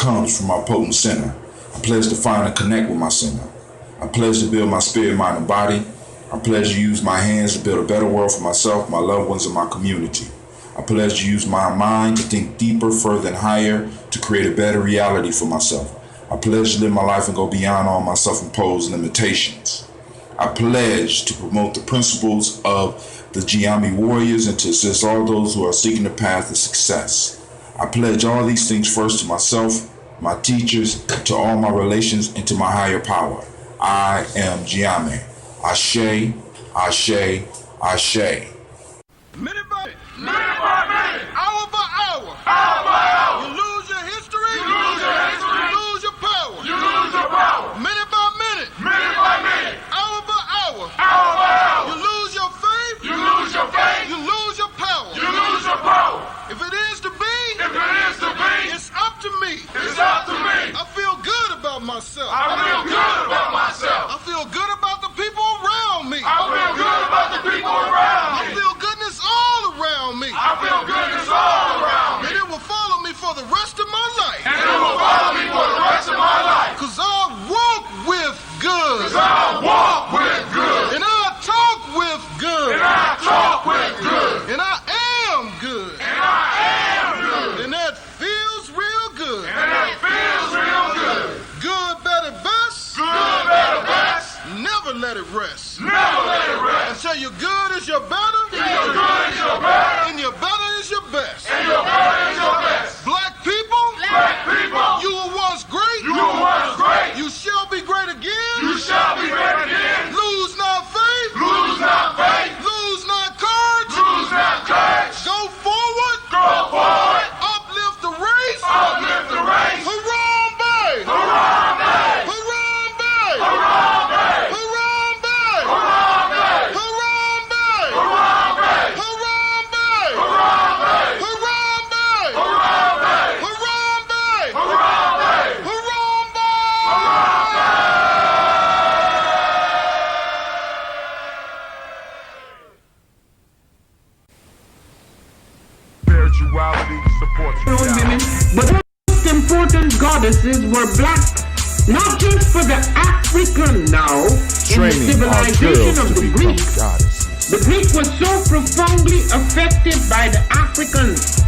comes from my potent center. I pledge to find and connect with my center. I pledge to build my spirit, mind, and body. I pledge to use my hands to build a better world for myself, my loved ones, and my community. I pledge to use my mind to think deeper, further, and higher to create a better reality for myself. I pledge to live my life and go beyond all my self-imposed limitations. I pledge to promote the principles of the Ujima warriors and to assist all those who are seeking the path of success. I pledge all these things first to myself, my teachers, to all my relations, and to my higher power. I am Ujima. Ashe, Ashe, Ashe. Minute by minute, hour by hour, you lose your history, you lose your power, minute by minute, hour by hour, you lose your faith, you lose your power, if it is to be, it's up to me, I feel good about myself, I feel good about the people around me, I feel goodness all around me, and it will follow me for the rest of my life, cause I walk with good, and I talk with good, and I am good, and that feels real good, good, better, best, never let it rest, until your good is your better, and your better is your best, black people, you were once great, you shall be great again, lose not faith, lose not courage, go forward, uplift the race, Harambe, Harambe, Harambe, women, but the most important goddesses were black, not just for the African now in the civilization of the Greek. The Greek was so profoundly affected by the Africans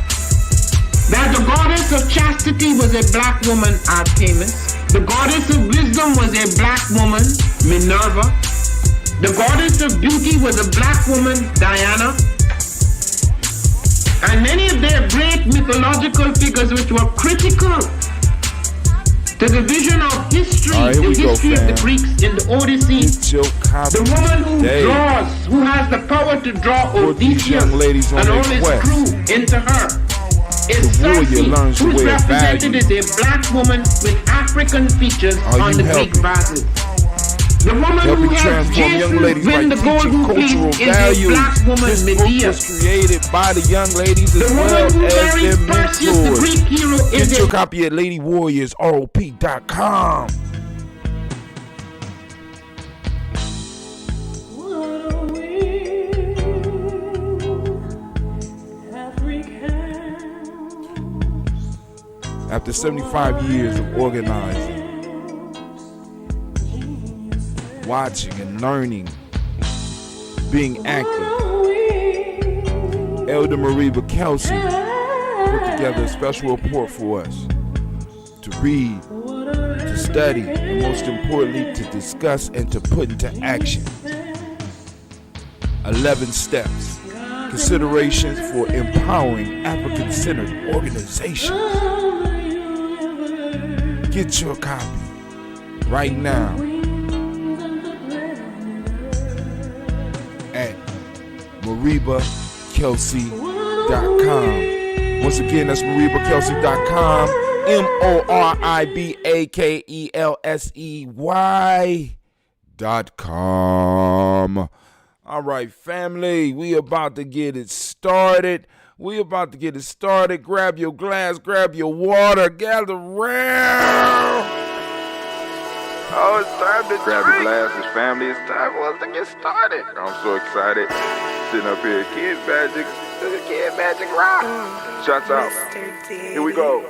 that the goddess of chastity was a black woman, Artemis. The goddess of wisdom was a black woman, Minerva. The goddess of beauty was a black woman, Diana. And many of their great mythological figures which were critical to the vision of history, the history of the Greeks in the Odyssey. The woman who draws, who has the power to draw Odysseus and all his crew into her, is Circe, who is represented as a black woman with African features on the Greek vases. The woman who helped Jason win the Golden Fleece is a black woman, Medea. Was created by the young ladies as well as their mentors. The Greek hero is Get your copy at LadyWarriorsROP.com. After 75 years of organizing, watching and learning, being active, Elder Mariba Kelsey put together a special report for us to read, to study, and most importantly to discuss and to put into action. 11 steps, considerations for empowering African-centered organizations. Get your copy right now at MaribaKelsey.com. Once again, that's MaribaKelsey.com. MoribaKelsey.com. All right, family, we about to get it started. Grab your glass, grab your water, gather round. Oh, it's time to grab your glasses, family. It's time for us to get started. I'm so excited. Sitting up here, Kid Magic rock. Shots out. Here we go.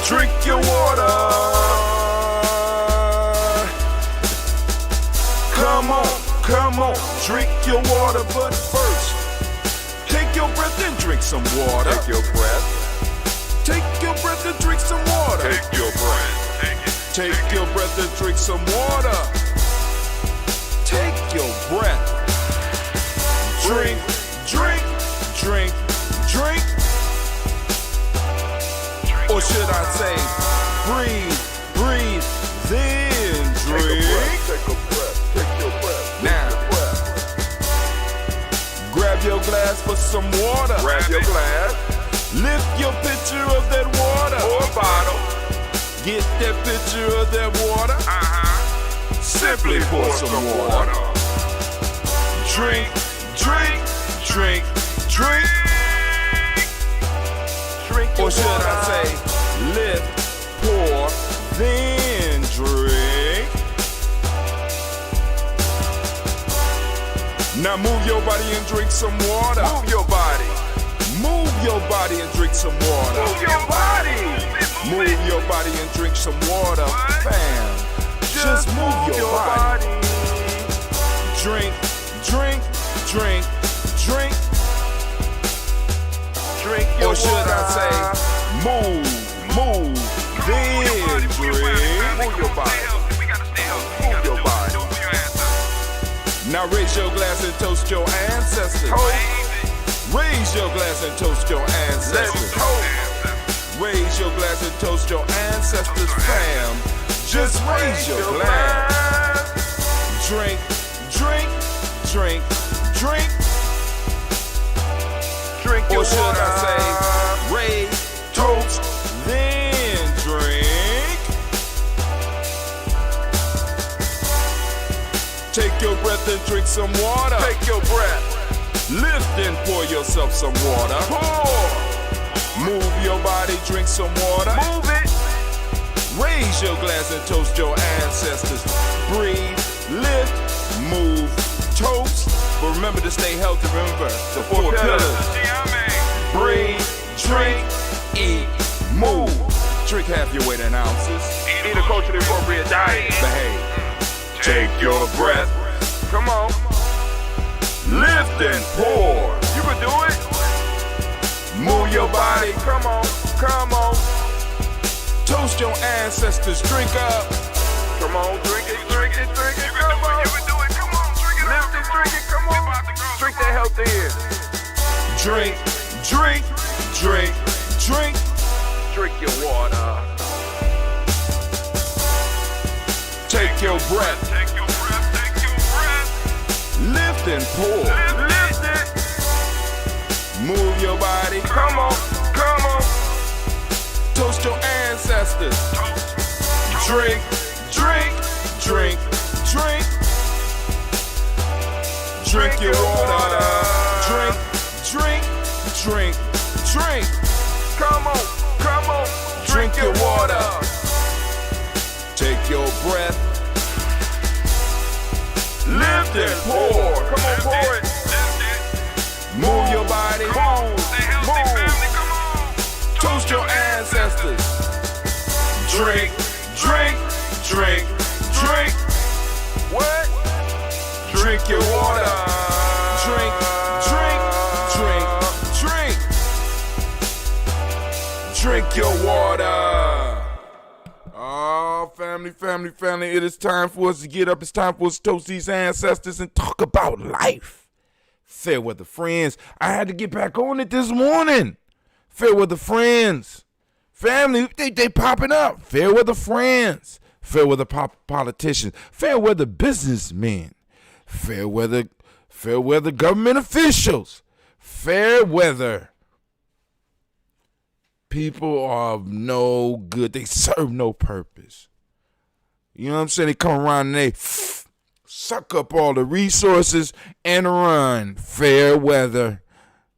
Drink your water. Come on, drink your water, but first, take your breath and drink some water. Take your breath. Take your breath and drink some water. Take your breath. Take your breath and drink some water. Take your breath. Drink, drink, drink, drink. Or should I say, breathe, breathe, then drink. Take a breath, take your breath. Now, grab your glass for some water. Grab your glass. Lift your pitcher of that water. Or bottle. Get that pitcher of that water. Simply pour some water. Drink, drink, drink, drink. Or should I say, lift, pour, then drink. Now move your body and drink some water. Move your body. Move your body and drink some water. Move your body. Move your body and drink some water. Fam, just move your body. Drink, drink, drink, drink. Drink your water. Or should I say, move, then drink. Move your body. Move your body. Now raise your glass and toast your ancestors. Raise your glass and toast your ancestors. Raise your glass and toast your ancestors, fam. Just raise your glass. Drink, drink, drink, drink. Drink your water. Or should I say, raise, toast, then drink. Take your breath and drink some water. Take your breath. Lift and pour yourself some water. Pour. Move your body, drink some water. Move it. Raise your glass and toast your ancestors. Breathe, lift, move, toast. But remember to stay healthy. Remember the four pillars. Breathe, drink, eat, move. Drink half your weight in ounces. Eat a culturally appropriate diet. Behave. Take your breath. Come on. Lift and pour. You can do it. Move your body. Come on. Come on. Toast your ancestors. Drink up. Come on. Drink it. Drink it. Drink it. Come on. You can do it. Come on. Drink it. Lift it. Drink it. Come on. Drink that health in. Drink. Drink. Drink. Drink. Drink your water. Take your breath. Take your breath. Take your breath. Lift and pour. Lift it. Move your body. Come on. Come on. Toast your ancestors. Drink. Drink. Drink. Drink. Drink your water. Drink. Drink. Drink. Drink. Come on. Come on. Drink your water. Take your breath. Lift and pour. Come on, pour it. Move your body. Move. Toast your ancestors. Drink. Drink. Drink. Drink. What? Drink your water. Drink. Drink. Drink. Drink. Drink your water. Oh, family. It is time for us to get up. It's time for us to toast these ancestors and talk about life. Fair weather friends. I had to get back on it this morning. Fair weather friends. Family, they popping up. Fair weather friends. Fair weather politicians. Fair weather businessmen. Fair weather government officials. Fair weather people are of no good. They serve no purpose. You know what I'm saying? They come around and they suck up all the resources and run. Fair weather.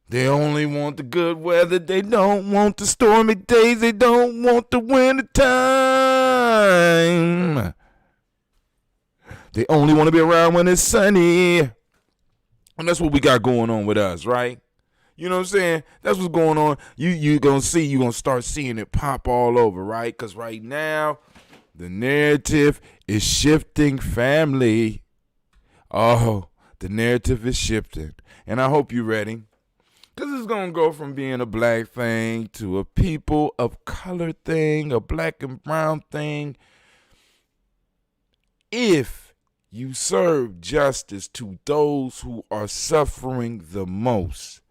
They only want the good weather. They don't want the stormy days. They don't want the winter time. They only want to be around when it's sunny. And that's what we got going on with us, right? You know what I'm saying? That's what's going on. You gonna start seeing it pop all over, right? Because right now, the narrative is shifting, family. Oh, the narrative is shifting. And I hope you're ready. Because it's going to go from being a black thing to a people of color thing, a black and brown thing. If you serve justice to those who are suffering the most,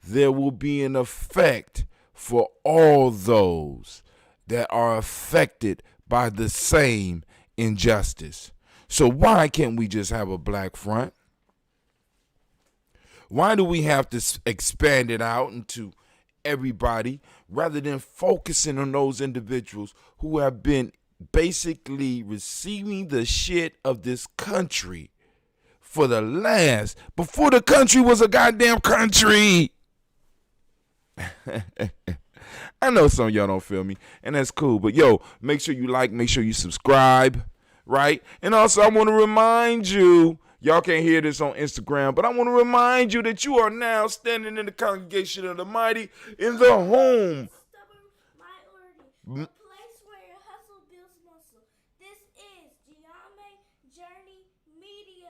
there will be an effect for all those that are affected by the same injustice. So why can't we just have a black front? Why do we have to expand it out into everybody rather than focusing on those individuals who have been basically receiving the shit of this country before the country was a goddamn country? I know some of y'all don't feel me, and that's cool. But yo, make sure you like, make sure you subscribe, right? And also, I want to remind you, y'all can't hear this on Instagram, but I want to remind you that you are now standing in the congregation of the mighty in the home. The place where your hustle builds muscle. This is Ujima Journey Media.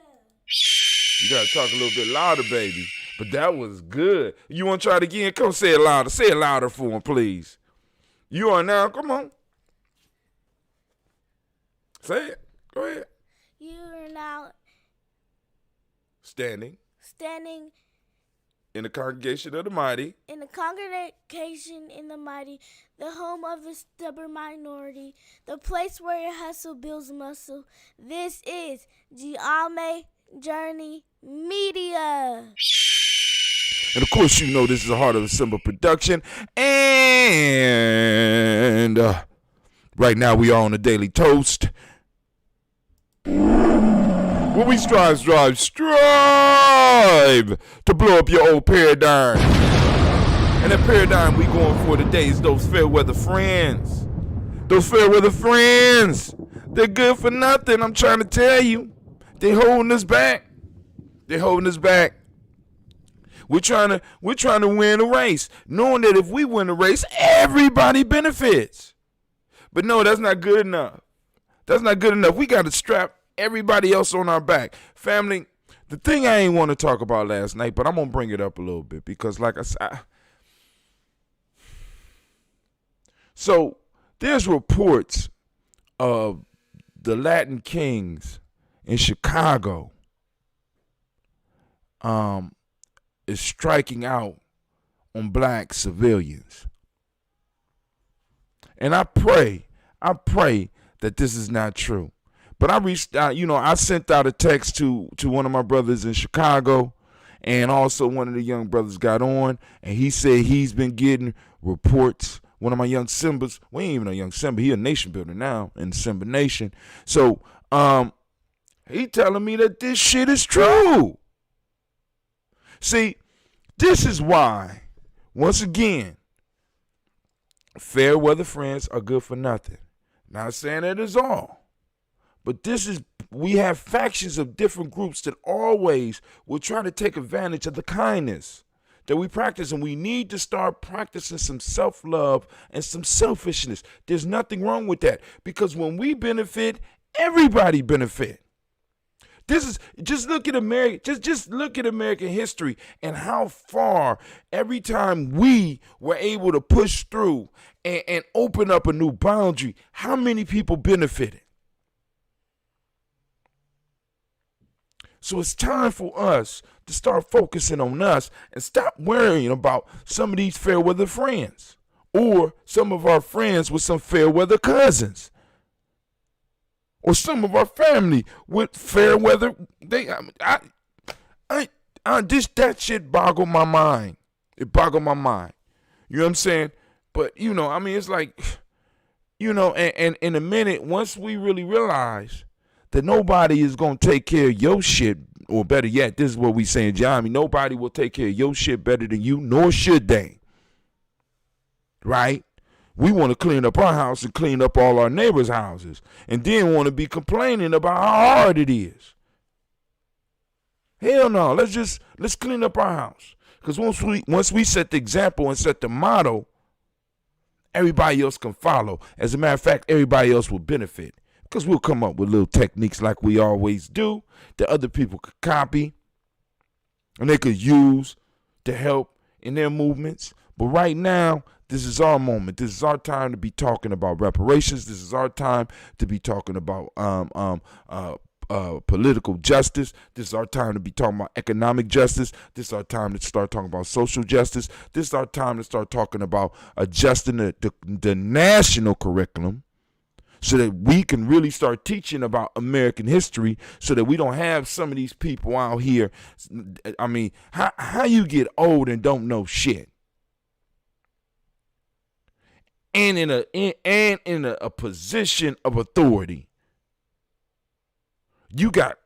You gotta talk a little bit louder, baby. But that was good. You want to try it again? Come say it louder. Say it louder for him, please. You are now. Come on. Say it. Go ahead. You are now standing in the congregation of the mighty. In the congregation in the mighty, the home of the stubborn minority, the place where your hustle builds muscle. This is Ujima Journey Media. And of course, you know this is a Heart of a Simba production. And right now we are on a daily toast. Where we strive to blow up your old paradigm. And that paradigm we going for today is those fair weather friends. Those fair weather friends. They're good for nothing, I'm trying to tell you. They holding us back. They're holding us back. We're trying to win a race, knowing that if we win a race, everybody benefits. But no, that's not good enough. That's not good enough. We got to strap everybody else on our back. Family, the thing I ain't want to talk about last night, but I'm going to bring it up a little bit because like I said, so there's reports of the Latin Kings in Chicago is striking out on black civilians. And I pray that this is not true. But I reached out, I sent out a text to one of my brothers in Chicago, and also one of the young brothers got on, and he said he's been getting reports. One of my young Simbas, we ain't even a young Simba, he a nation builder now in the Simba Nation. So he telling me that this shit is true. See, this is why, once again, fair weather friends are good for nothing. Not saying that is all. But we have factions of different groups that always will try to take advantage of the kindness that we practice. And we need to start practicing some self-love and some selfishness. There's nothing wrong with that. Because when we benefit, everybody benefit. This is just look at American history and how far every time we were able to push through and open up a new boundary, how many people benefited. So it's time for us to start focusing on us and stop worrying about some of these fair weather friends or some of our friends with some fair weather cousins. Or some of our family with fair weather. That shit boggled my mind. It boggled my mind. You know what I'm saying? But, it's like, and in a minute, once we really realize that nobody is going to take care of your shit, or better yet, this is what we saying, Johnny, nobody will take care of your shit better than you, nor should they. Right? We want to clean up our house and clean up all our neighbors' houses and then want to be complaining about how hard it is. Hell no, let's clean up our house. Because once we set the example and set the model, everybody else can follow. As a matter of fact, everybody else will benefit. Because we'll come up with little techniques like we always do that other people could copy and they could use to help in their movements. But right now, this is our moment. This is our time to be talking about reparations. This is our time to be talking about political justice. This is our time to be talking about economic justice. This is our time to start talking about social justice. This is our time to start talking about adjusting the national curriculum so that we can really start teaching about American history so that we don't have some of these people out here. I mean, how you get old and don't know shit? And in a position of authority. You got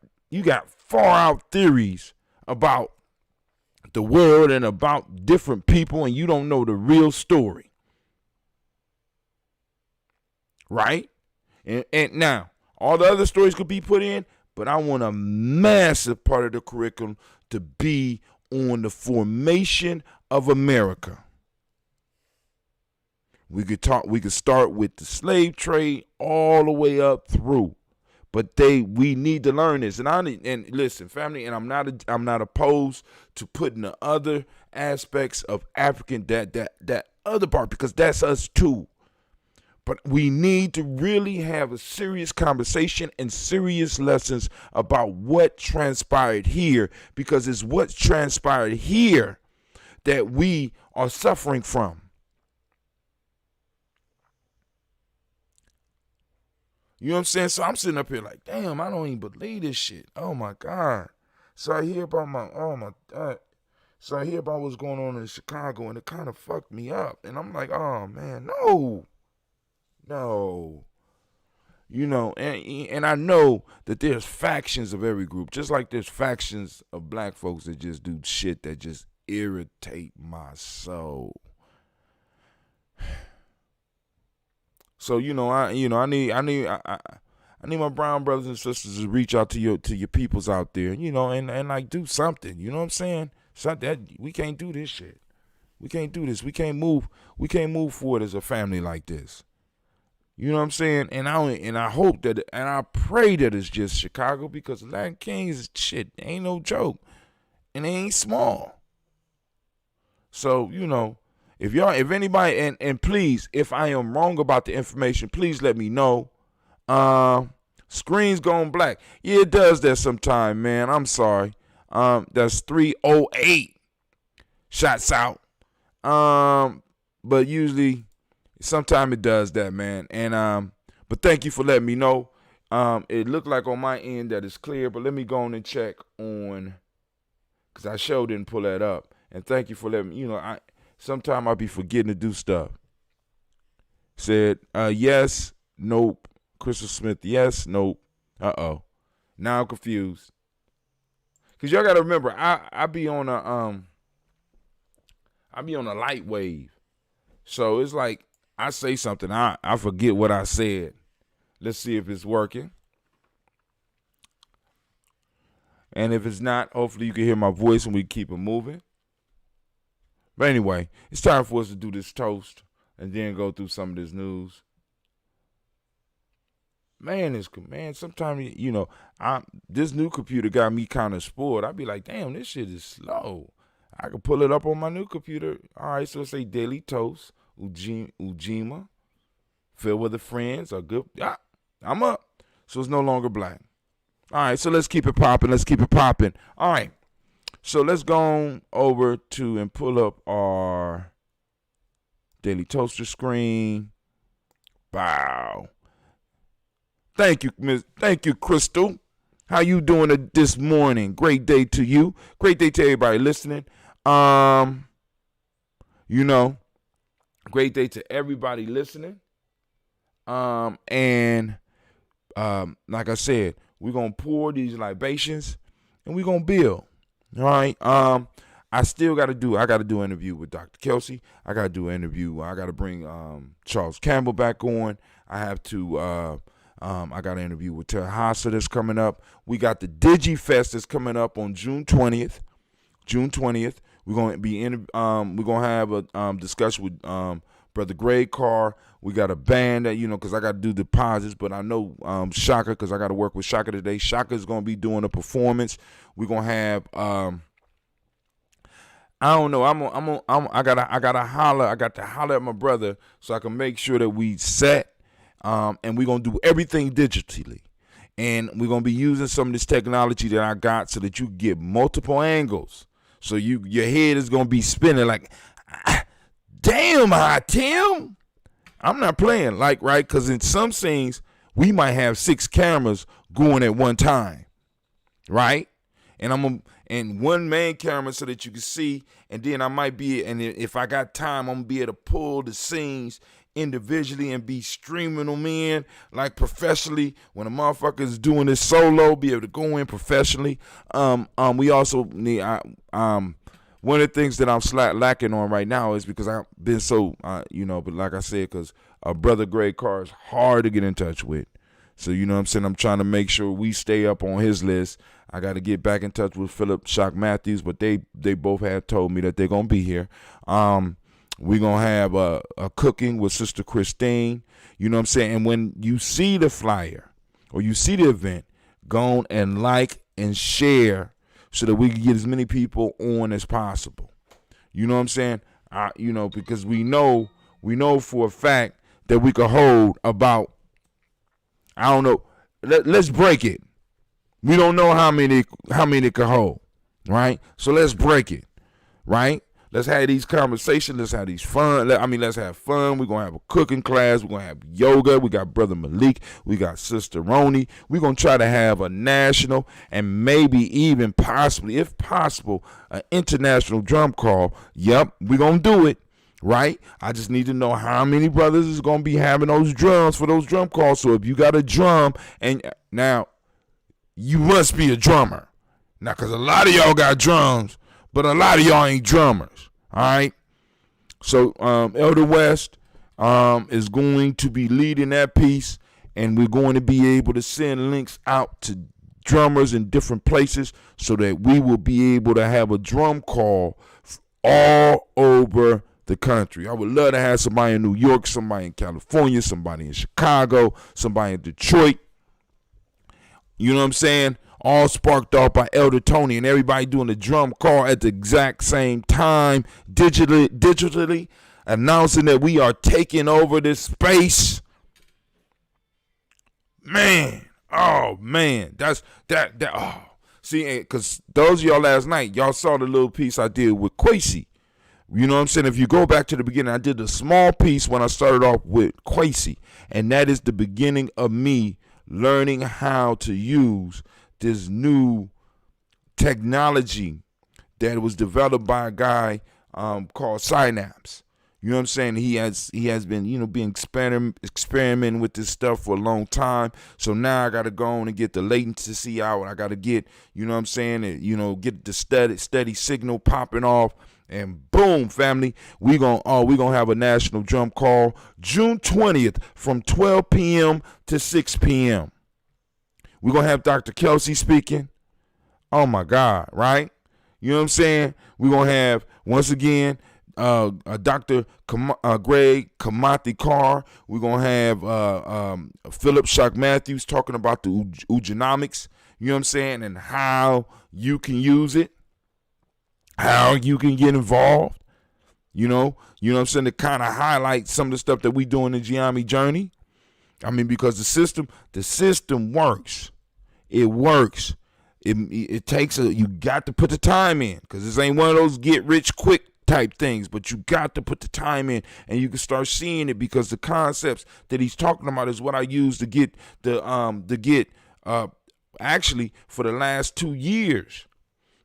far out theories about the world and about different people, and you don't know the real story. Right? And now, all the other stories could be put in, but I want a massive part of the curriculum to be on the formation of America. We could start with the slave trade all the way up through. But we need to learn this. And listen, family, and I'm not opposed to putting the other aspects of African that other part, because that's us too. But we need to really have a serious conversation and serious lessons about what transpired here, because it's what transpired here that we are suffering from. You know what I'm saying? So I'm sitting up here like, damn, I don't even believe this shit. Oh my God. So I hear about So I hear about what's going on in Chicago, and it kind of fucked me up. And I'm like, oh man, no. You know, and I know that there's factions of every group, just like there's factions of black folks that just do shit that just irritate my soul. So I need my brown brothers and sisters to reach out to your peoples out there, and like do something. You know what I'm saying? Something we can't do this shit. We can't do this. We can't move forward as a family like this. You know what I'm saying? And I hope that, and I pray that it's just Chicago, because Latin Kings shit ain't no joke, and they ain't small. So if anybody, and please, if I am wrong about the information, please let me know. Screen's going black. Yeah, it does that sometime, man. I'm sorry. That's 308 shots out. But usually, sometime it does that, man. And but thank you for letting me know. It looked like on my end that it's clear, but let me go on and check on, because I sure didn't pull that up. And thank you for letting me. Sometimes I'll be forgetting to do stuff. Said, yes, nope. Crystal Smith, yes, nope. Uh-oh. Now I'm confused. Because y'all got to remember, I be on a light wave. So it's like I say something, I forget what I said. Let's see if it's working. And if it's not, hopefully you can hear my voice and we keep it moving. But anyway, it's time for us to do this toast and then go through some of this news. Man, sometimes, this new computer got me kind of spoiled. I'd be like, damn, this shit is slow. I can pull it up on my new computer. All right, so it say Daily Toast, Ujima, filled with the friends, are good. I'm up. So it's no longer black. All right, so let's keep it popping. All right. So let's go on over to and pull up our Daily Toaster screen. Wow. Thank you, Crystal. How you doing this morning? Great day to you. Great day to everybody listening. Great day to everybody listening. And like I said, we're gonna pour these libations and we're gonna build. All right. I gotta do an interview with Dr. Kelsey. I gotta do an interview. I gotta bring Charles Campbell back on. I have to I got an interview with Terry Hassa that's coming up. We got the DigiFest that's coming up on June 20th. We're We're gonna have a discussion with Brother Greg Carr. We got a band that, because I got to do deposits, but I know Shaka, because I got to work with Shaka today. Shaka is gonna be doing a performance. We're gonna have I don't know. I gotta holler. I got to holler at my brother so I can make sure that we set. And we're gonna do everything digitally, and we're gonna be using some of this technology that I got so that you get multiple angles. So your head is gonna be spinning like, damn, Tim. I'm not playing right? Because in some scenes we might have 6 cameras going at one time, right? And one main camera so that you can see, and then I might be, and if I got time, I'm gonna be able to pull the scenes individually and be streaming them in like professionally. When a motherfucker is doing this solo, be able to go in professionally. We also need one of the things that I'm lacking on right now is because I've been so but like I said, because Brother Greg Carr is hard to get in touch with. So you know what I'm saying, I'm trying to make sure we stay up on his list. I got to get back in touch with Philip Shock Matthews, but they both have told me that they're gonna be here. We're going to have a cooking with Sister Christine. You know what I'm saying? And when you see the flyer or you see the event, go on and like and share so that we can get as many people on as possible. You know what I'm saying? Because we know for a fact that we could hold about, I don't know, let's break it. We don't know how many it could hold, right? So let's break it, right? Let's have these conversations. Let's have these fun. Let's have fun. We're going to have a cooking class. We're going to have yoga. We got Brother Malik. We got Sister Roni. We're going to try to have a national and maybe even possibly, if possible, an international drum call. Yep, we're going to do it, right? I just need to know how many brothers is going to be having those drums for those drum calls. So if you got a drum, and now you must be a drummer. Now, because a lot of y'all got drums, but a lot of y'all ain't drummers, all right? So Elder West is going to be leading that piece, and we're going to be able to send links out to drummers in different places so that we will be able to have a drum call all over the country. I would love to have somebody in New York, somebody in California, somebody in Chicago, somebody in Detroit. You know what I'm saying? All sparked off by Elder Tony and everybody doing the drum call at the exact same time, digitally announcing that we are taking over this space. Man, that's that. Oh, see, because those of y'all last night, y'all saw the little piece I did with Kwesi. You know what I'm saying? If you go back to the beginning, I did a small piece when I started off with Kwesi, and that is the beginning of me learning how to use this new technology that was developed by a guy called Synapse. You know what I'm saying? He has been, being experimenting with this stuff for a long time. So now I got to go on and get the latency out. I got to get, you know what I'm saying, get the steady signal popping off. And boom, family, we gonna have a national drum call June 20th from 12 p.m. to 6 p.m. We're going to have Dr. Kelsey speaking. Oh, my God, right? You know what I'm saying? We're going to have, once again, Dr. Greg Kamati Carr. We're going to have Philip Shock Matthews talking about the Ujinomics, you know what I'm saying, and how you can use it, how you can get involved, you know what I'm saying, to kind of highlight some of the stuff that we do in the Giami journey. Because the system works. It works. It takes you got to put the time in, because this ain't one of those get rich quick type things, but you got to put the time in, and you can start seeing it, because the concepts that he's talking about is what I use to get actually for the last 2 years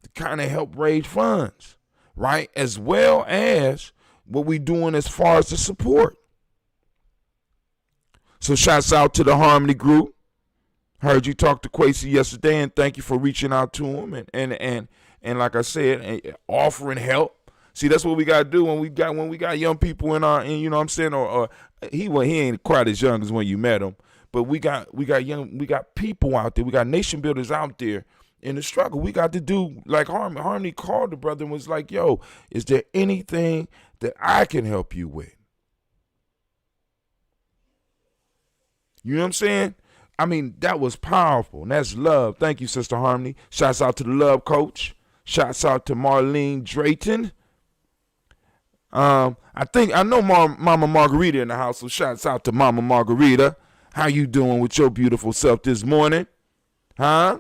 to kind of help raise funds, right? As well as what we doing as far as the support. So shouts out to the Harmony Group. Heard you talk to Kwesi yesterday, and thank you for reaching out to him and like I said, offering help. See, that's what we gotta do when we got young people in our, you know what I'm saying, or he ain't quite as young as when you met him, but we got people out there, we got nation builders out there, in the struggle. We got to do like Harmony. Harmony called the brother and was like, yo, is there anything that I can help you with? You know what I'm saying? I mean, that was powerful. And that's love. Thank you, Sister Harmony. Shouts out to the love coach. Shouts out to Marlene Drayton. I know Mama Margarita in the house, so shouts out to Mama Margarita. How you doing with your beautiful self this morning? Huh?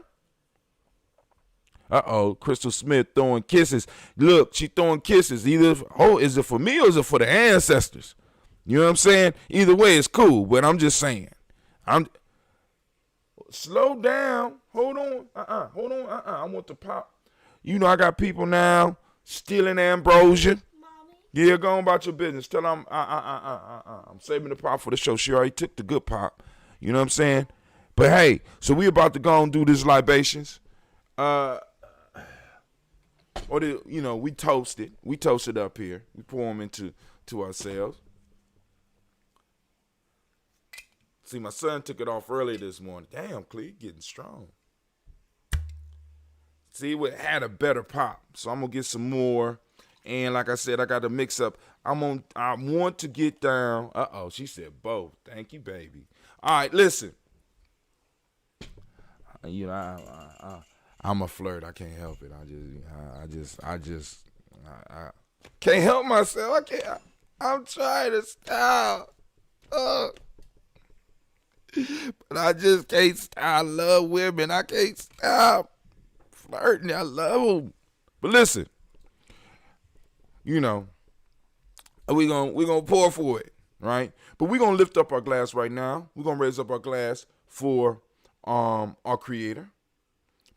Uh-oh, Crystal Smith throwing kisses. Look, she throwing kisses. Either, is it for me or is it for the ancestors? You know what I'm saying? Either way, it's cool, but I'm just saying. Slow down. Hold on. Hold on. I want to pop. You know I got people now stealing ambrosia. Mommy. Yeah, go on about your business. Tell them I'm saving the pop for the show. She already took the good pop. You know what I'm saying? But hey, so we about to go and do this libations. We toasted. We toasted up here. We pour them into ourselves. See, my son took it off early this morning. Damn, Clee, getting strong. See, it had a better pop. So I'm going to get some more. And like I said, I got to mix up. I want to get down. Uh-oh, she said both. Thank you, baby. All right, listen. You know, I'm a flirt. I can't help it. I just can't help myself. I'm trying to stop. But I just can't stop. I love women. I can't stop flirting. I love them. But listen, you know, we're gonna pour for it, right? But we're gonna lift up our glass right now. We're gonna raise up our glass for our creator,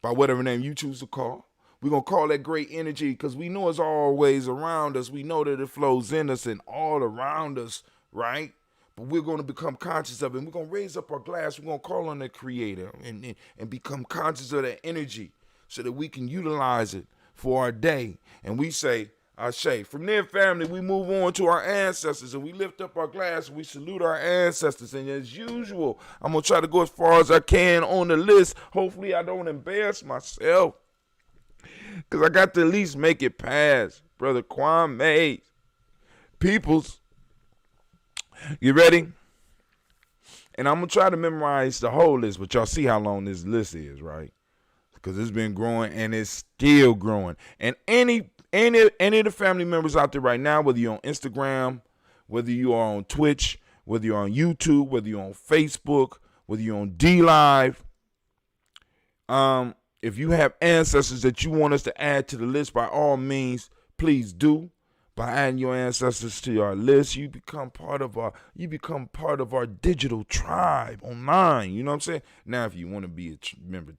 by whatever name you choose to call. We're gonna call that great energy because we know it's always around us. We know that it flows in us and all around us, right? But we're going to become conscious of it. And we're going to raise up our glass. We're going to call on the creator and become conscious of that energy so that we can utilize it for our day. And we say, Ashe. From there, family, we move on to our ancestors and we lift up our glass and we salute our ancestors. And as usual, I'm going to try to go as far as I can on the list. Hopefully I don't embarrass myself because I got to at least make it past Brother Kwame Peoples. You ready? And I'm going to try to memorize the whole list, but y'all see how long this list is, right? Because it's been growing and it's still growing. And any of the family members out there right now, whether you're on Instagram, whether you are on Twitch, whether you're on YouTube, whether you're on Facebook, whether you're on DLive, if you have ancestors that you want us to add to the list, by all means, please do. By adding your ancestors to our list, you become part of our digital tribe online. You know what I'm saying? Now, if you want to be a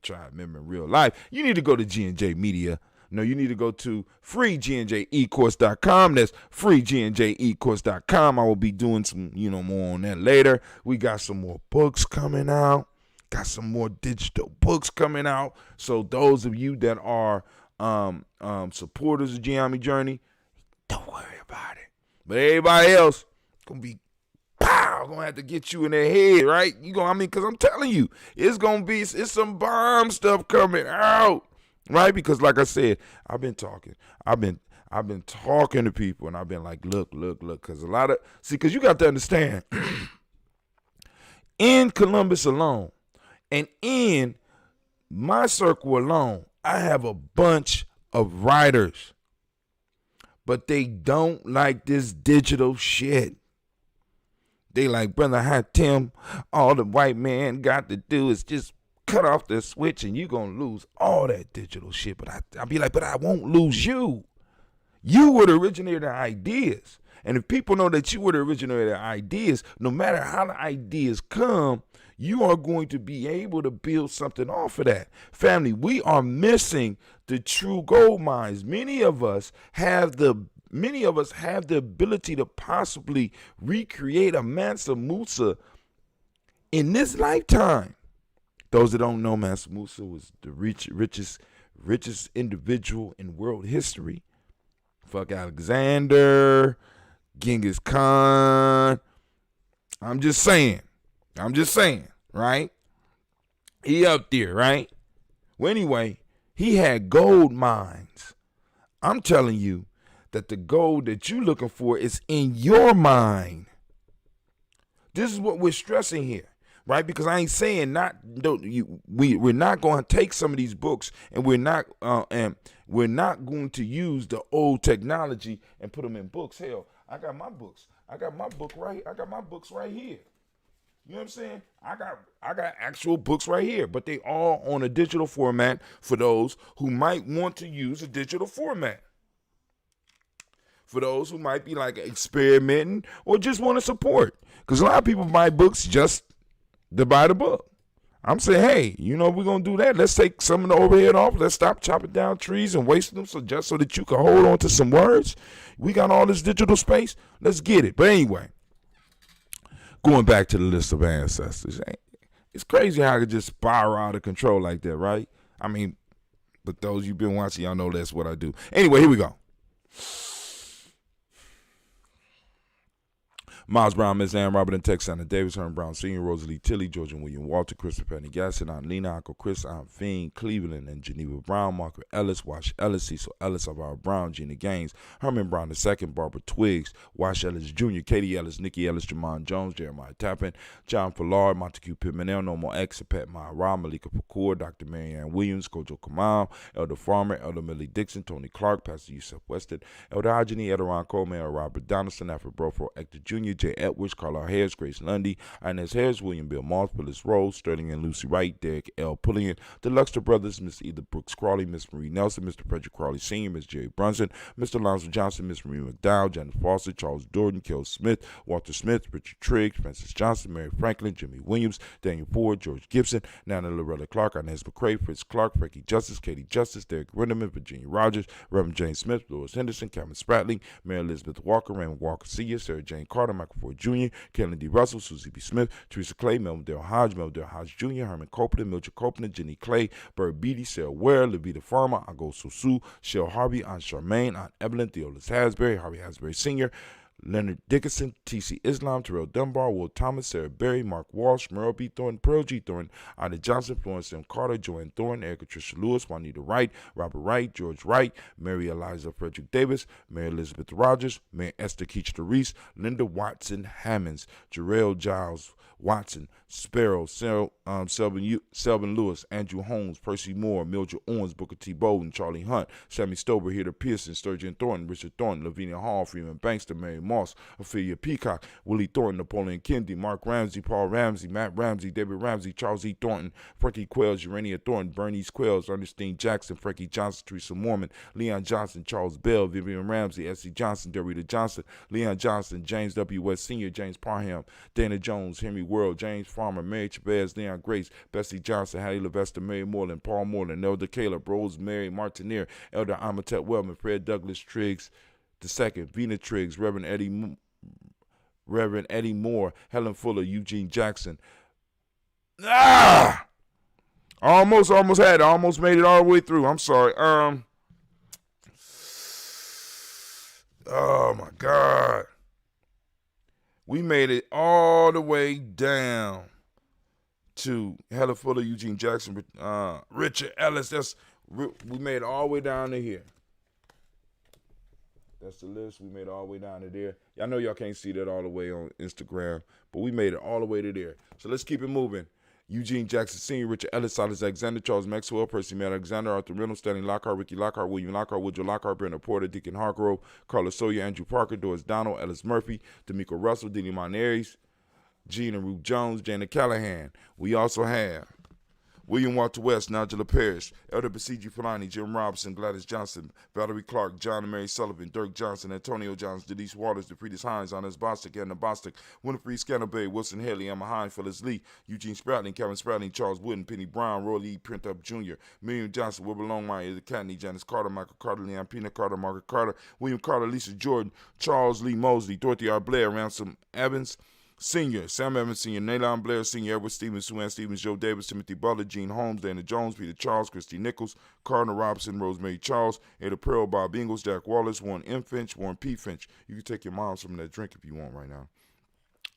tribe member in real life, you need to go to G&J Media. No, you need to go to freegnjecourse.com. That's freegnjecourse.com. I will be doing some, more on that later. We got some more books coming out. Got some more digital books coming out. So those of you that are supporters of Gianni Journey, don't worry about it. But everybody else gonna be gonna have to get you in their head, right? Because I'm telling you, it's some bomb stuff coming out, right? Because like I said, I've been talking to people, and I've been like, look, because because you got to understand, in Columbus alone, and in my circle alone, I have a bunch of writers. But they don't like this digital shit. They like, Brother Hatim, all the white man got to do is just cut off the switch and you're going to lose all that digital shit. But I'll be like, but I won't lose you. You were the originator of the ideas. And if people know that you were the originator of the ideas, no matter how the ideas come, you are going to be able to build something off of that. Family, we are missing the true gold mines. Many of us have the ability to possibly recreate a Mansa Musa in this lifetime. Those that don't know, Mansa Musa was the richest individual in world history. Fuck Alexander, Genghis Khan. I'm just saying, right? He up there, right? Well, anyway, He had gold mines. I'm telling you that the gold that you're looking for is in your mind. This is what we're stressing here, right? Because I ain't saying we're not going to take some of these books and we're not going to use the old technology and put them in books. Hell, I got my books. I got my books right here. You know what I'm saying? I got actual books right here, but they all on a digital format for those who might want to use a digital format. For those who might be like experimenting or just want to support. Because a lot of people buy books just to buy the book. I'm saying, hey, we're going to do that. Let's take some of the overhead off. Let's stop chopping down trees and wasting them just so that you can hold on to some words. We got all this digital space. Let's get it. But anyway, going back to the list of ancestors. It's crazy how it could just spiral out of control like that, right? I mean, but those you've been watching, y'all know that's what I do. Anyway, here we go. Miles Brown, Miss Ann Robert and Tex Anna Davis, Herman Brown Sr., Rosalie Tilly, George and William Walter, Christopher Penny Gasson, Aunt Lena, Uncle Chris, Aunt Fiend, Cleveland and Geneva Brown, Margaret Ellis, Wash Ellis, Cecil Ellis, Alvaro Brown, Gina Gaines, Herman Brown II, Barbara Twiggs, Wash Ellis Jr., Katie Ellis, Nikki Ellis, Jamon Jones, Jeremiah Tappan, John Fallard, Montague Pittman, No More X, Pat Myra, Malika Pacour, Dr. Marianne Williams, Kojo Kamal, Elder Farmer, Elder Millie Dixon, Tony Clark, Pastor Yusuf Weston, Elder Ageni, Edoron Coleman, Robert Donaldson, Alfred Broford, Hector Jr., Jay Edwards, Carla Harris, Grace Lundy, Inez Harris, William Bill Moss, Phyllis Rose, Sterling and Lucy Wright, Derek L. Pullian, the Luxter Brothers, Miss Edith Brooks Crawley, Miss Marie Nelson, Mr. Frederick Crawley Sr., Miss Jerry Brunson, Mr. Lonzo Johnson, Miss Marie McDowell, Janet Foster, Charles Jordan, Kel Smith, Walter Smith, Richard Triggs, Francis Johnson, Mary Franklin, Jimmy Williams, Daniel Ford, George Gibson, Nana Loretta Clark, Inez McCrae, Fritz Clark, Frankie Justice, Katie Justice, Derek Rinderman, Virginia Rogers, Reverend James Smith, Louis Henderson, Cameron Spratling, Mary Elizabeth Walker, Raymond Walker Sr., Sarah Jane Carter, Michael Ford Jr., Kellen D. Russell, Susie B. Smith, Teresa Clay, Melvin Dale Hodge Jr., Herman Copeland, Mildred Copeland, Jenny Clay, Bird Beatty, Sarah Ware, Levita Farmer, Ago Sosu, Shell Harvey, Aunt Charmaine, Aunt Evelyn, Theolis Hasbury, Harvey Hasbury Sr., Leonard Dickinson, T.C. Islam, Terrell Dunbar, Will Thomas, Sarah Berry, Mark Walsh, Merle B. Thornton, Pearl G. Thornton, Ida Johnson, Florence M. Carter, Joanne Thornton, Erica Tricia Lewis, Juanita Wright, Robert Wright, George Wright, Mary Eliza Frederick Davis, Mary Elizabeth Rogers, Mary Esther Keach Reese, Linda Watson Hammonds, Jarrell Giles Watson, Sparrow, Selvin Lewis, Andrew Holmes, Percy Moore, Mildred Owens, Booker T. Bowden, Charlie Hunt, Sammy Stover, Heather Pearson, Sturgeon Thornton, Richard Thornton, Lavinia Hall, Freeman Bankster, Mary Moss, Ophelia Peacock, Willie Thornton, Napoleon Kennedy, Mark Ramsey, Paul Ramsey, Matt Ramsey, David Ramsey, Charles E. Thornton, Frankie Quells, Urania Thornton, Bernice Quells, Ernestine Jackson, Frankie Johnson, Teresa Mormon, Leon Johnson, Charles Bell, Vivian Ramsey, S.C. Johnson, Dorita Johnson, Leon Johnson, James W. West Sr., James Parham, Dana Jones, Henry World, James Farmer, Mary Chavez, Leon Grace, Bessie Johnson, Hattie Levester, Mary Moreland, Paul Moreland, Elder Caleb, Rose Mary Martineer, Elder Amatet Wellman, Fred Douglas Triggs II, Vina Triggs, Reverend Eddie Moore, Helen Fuller, Eugene Jackson. Almost had it. Almost made it all the way through. I'm sorry. Oh my God. We made it all the way down to Helen Fuller, Eugene Jackson, Richard Ellis. We made it all the way down to here. That's the list. We made it all the way down to there. I know y'all can't see that all the way on Instagram, but we made it all the way to there. So let's keep it moving. Eugene Jackson Sr., Richard Ellis, Silas Alexander, Charles Maxwell, Percy Matt Alexander, Arthur Reynolds, Stanley Lockhart, Ricky Lockhart, William Lockhart, Woodrow Lockhart, Brandon Porter, Deacon Hargrove, Carlos Sawyer, Andrew Parker, Doris Donald, Ellis Murphy, D'Amico Russell, Denny Monares, Gene and Ruth Jones, Janet Callahan. We also have William Walter West, Nigella Parrish, Elder Basiji Fulani, Jim Robinson, Gladys Johnson, Valerie Clark, John and Mary Sullivan, Dirk Johnson, Antonio Johnson, Denise Waters, DeFritis Hines, Anna Bostic, Anna Bostic, Winifred Scannabay, Wilson Haley, Emma Hine, Phyllis Lee, Eugene Spratling, Kevin Spratling, Charles Wooden, Penny Brown, Roy Lee Printup Jr., Miriam Johnson, Wilbur Longmire, Ida Catney, Janice Carter, Michael Carter, Leon Pina Carter, Margaret Carter, William Carter, Lisa Jordan, Charles Lee Mosley, Dorothy R. Blair, Ransom Evans, Senior, Sam Evans Sr., Nalon Blair Sr., Edward Stevens, Sue Ann Stevens, Joe Davis, Timothy Butler, Gene Holmes, Dana Jones, Peter Charles, Christy Nichols, Cardinal Robinson, Rosemary Charles, Ada Pearl, Bob Ingalls, Jack Wallace, Warren M. Finch, Warren P. Finch. You can take your mom some of that drink if you want right now.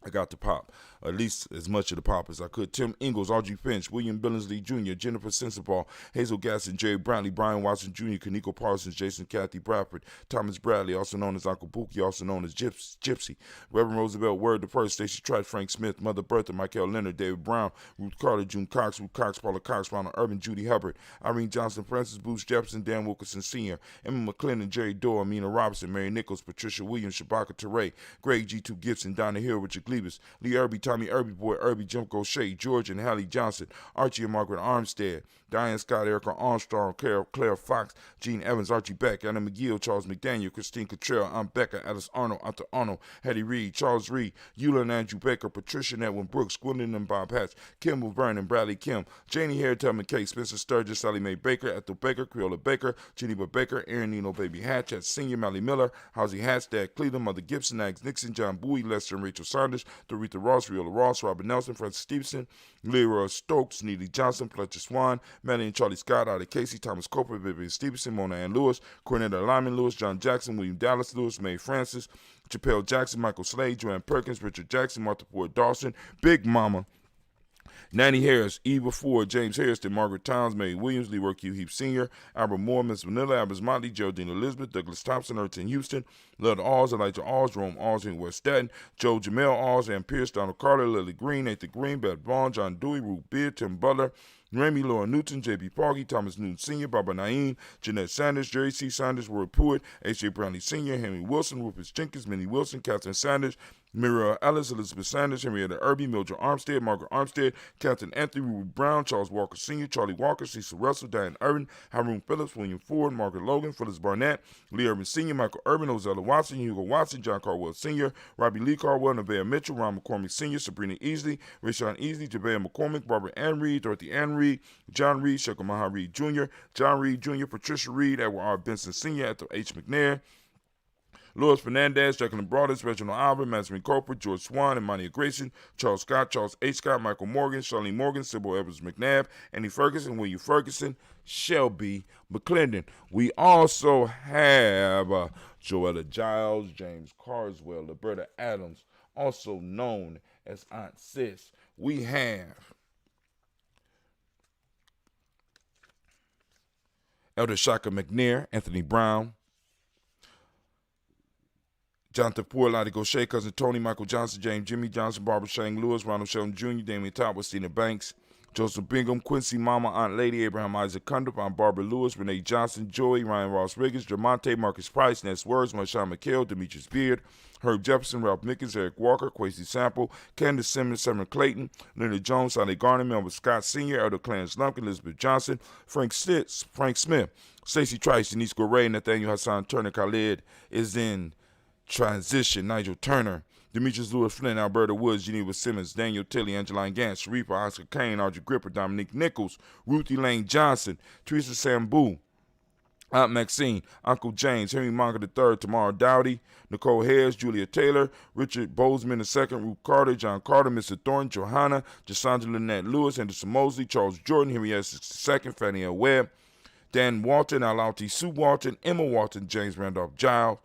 I got the pop, at least as much of the pop as I could. Tim Ingalls, Audrey Finch, William Billingsley Jr., Jennifer Sensabaugh, Hazel Gasson, Jerry Brantley, Brian Watson Jr., Kaniko Parsons, Jason Kathy Bradford, Thomas Bradley, also known as Uncle Pookie, also known as Gypsy, Reverend Roosevelt Word the First, Stacey Trice, Frank Smith, Mother Bertha, Michael Leonard, David Brown, Ruth Carter, June Cox, Ruth Cox, Paula Cox, Ronald Urban, Judy Hubbard, Irene Johnson, Francis Booth Jefferson, Dan Wilkerson Sr., Emma McClendon, Jerry Doyle, Amina Robinson, Mary Nichols, Patricia Williams, Shabaka Teray, Greg G2 Gibson, Donna Hill, Richard Glebus, Lee Irby, Tommy Irby, Boy Irby, Jim Gaucher, George and Hallie Johnson, Archie and Margaret Armstead, Diane Scott, Erica Armstrong, Claire Fox, Gene Evans, Archie Beck, Anna McGill, Charles McDaniel, Christine Cottrell, Aunt Becca, Alice Arnold, Arthur Arnold, Hattie Reed, Charles Reed, Eula and Andrew Baker, Patricia and Edwin Brooks, Gwendolyn and Bob Hatch, Kimball Vernon, Bradley Kim, Janie Hare, Tubman Kate, Spencer Sturgis, Sally Mae Baker, Ethel Baker, Creola Baker, Geneva Baker, Aaron Nino Baby Hatch, at Senior, Mally Miller, Housie Hatch, Dad Cleveland, Mother Gibson, Ags Nixon, John Bowie, Lester and Rachel Saunders, Doretha Ross, Riola Ross, Robert Nelson, Francis Stevenson, Leroy Stokes, Neely Johnson, Fletcher Swan, Maddie and Charlie Scott, Ida Casey, Thomas Coper, Vivian Stevenson, Mona Ann Lewis, Cornetta Lyman Lewis, John Jackson, William Dallas Lewis, Mae Francis, Chappelle Jackson, Michael Slade, Joanne Perkins, Richard Jackson, Martha Ford Dawson, Big Mama, Nanny Harris, Eva Ford, James Harrison, Margaret Towns, Mae Williams, Leroy Q. Heap Sr., Albert Moore, Miss Vanilla, Albert Motley, Geraldine Elizabeth, Douglas Thompson, Erton Houston, Lud Alls, Elijah Alls, Jerome Alls in West Staten, Joe Jamel Alls, Ann Pierce, Donald Carter, Lily Green, Nathan Green, Beth Vaughn, John Dewey, Ruth Beard, Tim Butler, Remy Laura Newton, J.B. Parkey, Thomas Newton Sr., Barbara Naeem, Jeanette Sanders, Jerry C. Sanders, Roy Pruitt, H.J. Brownlee Sr., Henry Wilson, Rufus Jenkins, Minnie Wilson, Catherine Sanders, Miriam Ellis, Elizabeth Sanders, Henrietta Irby, Mildred Armstead, Margaret Armstead, Captain Anthony Ruben Brown, Charles Walker Sr., Charlie Walker, Cecil Russell, Diane Irvin, Haroon Phillips, William Ford, Margaret Logan, Phyllis Barnett, Lee Irvin Sr., Michael Irvin, Ozella Watson, Hugo Watson, John Carwell Sr., Robbie Lee Carwell, Nevaeh Mitchell, Ron McCormick Sr., Sabrina Easley, Rashawn Easley, Jabea McCormick, Barbara Ann Reed, Dorothy Ann Reed, John Reed, Shekhar Maha Reed Jr., John Reed Jr., Patricia Reed, Edward R. Benson Sr., Ethel H. McNair, Louis Fernandez, Jacqueline Broadus, Reginald Albert, Madeline Coper, George Swan, Imania Grayson, Charles Scott, Charles H. Scott, Michael Morgan, Charlene Morgan, Sybil Evans McNabb, Andy Ferguson, William Ferguson, Shelby McClendon. We also have Joella Giles, James Carswell, Roberta Adams, also known as Aunt Sis. We have Elder Shaka McNair, Anthony Brown, Jonathan Poor, Lottie Gaucher, Cousin Tony, Michael Johnson, James Jimmy Johnson, Barbara Shane Lewis, Ronald Sheldon Jr., Damian Top, Christina Banks, Joseph Bingham, Quincy Mama, Aunt Lady, Abraham Isaac Cundiff, Aunt Barbara Lewis, Renee Johnson, Joey, Ryan Ross Riggins, Jermonte, Marcus Price, Ness Words, Marshawn McHale, Demetrius Beard, Herb Jefferson, Ralph Mickens, Eric Walker, Quasi Sample, Candace Simmons, Severn Clayton, Leonard Jones, Sonny Garner, Melvin Scott Sr., Elder Clarence Lumpkin, Elizabeth Johnson, Frank Smith, Stacey Trice, Denise Goray, Nathaniel Hassan Turner, Khalid is in transition, Nigel Turner, Demetrius Lewis Flynn, Alberta Woods, Geneva Simmons, Daniel Tilley, Angeline Gantz, Sharifa, Oscar Kane, Audrey Gripper, Dominique Nichols, Ruthie Lane Johnson, Teresa Sambu, Aunt Maxine, Uncle James, Henry Monker III, Tamara Dowdy, Nicole Harris, Julia Taylor, Richard Bozeman II, Ruth Carter, John Carter, Mr. Thornton, Johanna, Jasandra Lynette Lewis, Anderson Mosley, Charles Jordan, Henry S. II, Fannie L. Webb, Dan Walton, Alauti Sue Walton, Emma Walton, James Randolph Giles,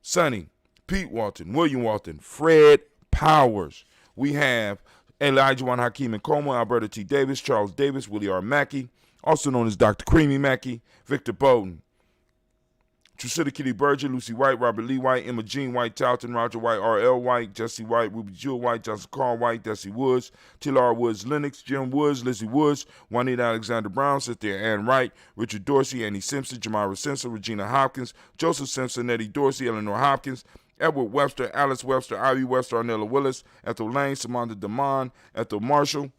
Sonny, Pete Walton, William Walton, Fred Powers. We have Elijah Juan Hakeem and Como, Alberta T. Davis, Charles Davis, Willie R. Mackey, also known as Dr. Creamy Mackey, Victor Bowden, Trusida Kitty Berger, Lucy White, Robert Lee White, Emma Jean White, Talton, Roger White, R.L. White, Jesse White, Ruby Jewel White, Johnson Carl White, Desi Woods, T.L.R. Woods, Lennox, Jim Woods, Lizzie Woods, Juanita Alexander Brown, Cynthia Ann Wright, Richard Dorsey, Annie Simpson, Jamira Simpson, Regina Hopkins, Joseph Simpson, Eddie Dorsey, Eleanor Hopkins, Edward Webster, Alice Webster, Ivy Webster, Arnella Willis, Ethel Lane, Samantha Damon, Ethel Marshall,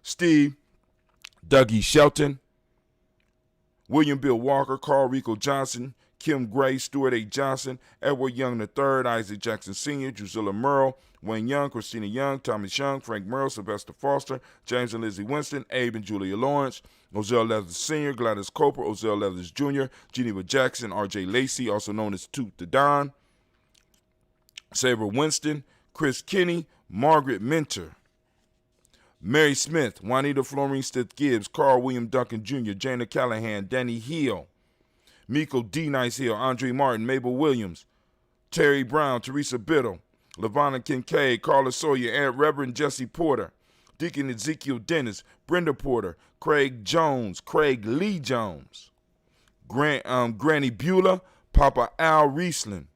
Steve, Dougie Shelton, William Bill Walker, Carl Rico Johnson, Kim Gray, Stuart A. Johnson, Edward Young III, Isaac Jackson Sr., Drusilla Merle, Wayne Young, Christina Young, Thomas Young, Frank Merle, Sylvester Foster, James and Lizzie Winston, Abe and Julia Lawrence, Ozell Leathers Sr., Gladys Coper, Ozell Leathers Jr., Geneva Jackson, R.J. Lacey, also known as Toot the Don, Sabre Winston, Chris Kinney, Margaret Minter, Mary Smith, Juanita Florine Stith Gibbs, Carl William Duncan Jr., Jana Callahan, Danny Hill, Miko D. Nice Hill, Andre Martin, Mabel Williams, Terry Brown, Teresa Biddle, LaVonna Kincaid, Carla Sawyer, Aunt Reverend Jesse Porter, Deacon Ezekiel Dennis, Brenda Porter, Craig Jones, Craig Lee Jones, Granny Beulah, Papa Al Riesling,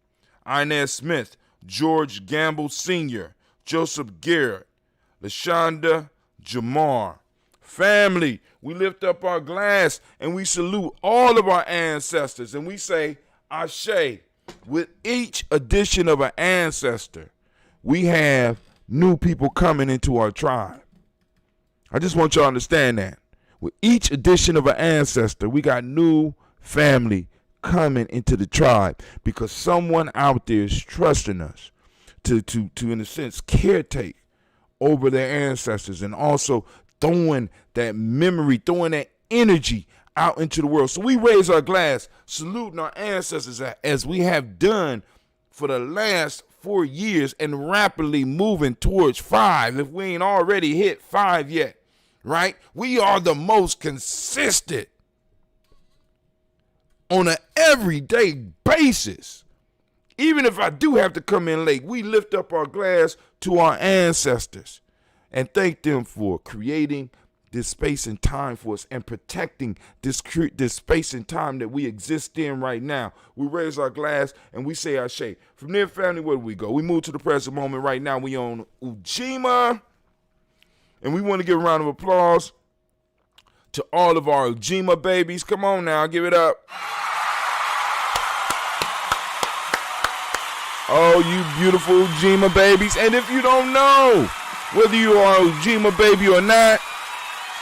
Inez Smith, George Gamble Sr., Joseph Garrett, LaShonda Jamar. Family, we lift up our glass and we salute all of our ancestors and we say, Ashe. With each addition of an ancestor, we have new people coming into our tribe. I just want y'all to understand that. With each addition of an ancestor, we got new family coming into the tribe because someone out there is trusting us to in a sense, caretake over their ancestors and also throwing that memory, throwing that energy out into the world. So we raise our glass, saluting our ancestors as we have done for the last 4 years and rapidly moving towards 5 if we ain't already hit 5 yet, right? We are the most consistent on an everyday basis. Even if I do have to come in late, we lift up our glass to our ancestors and thank them for creating this space and time for us and protecting this space and time that we exist in right now. We raise our glass and we say Ashe. From there, family, where do we go? We move to the present moment right now. We on Ujima. And we want to give a round of applause to all of our Ujima babies. Come on now, give it up. Oh, you beautiful Ujima babies. And if you don't know whether you are a Ujima baby or not,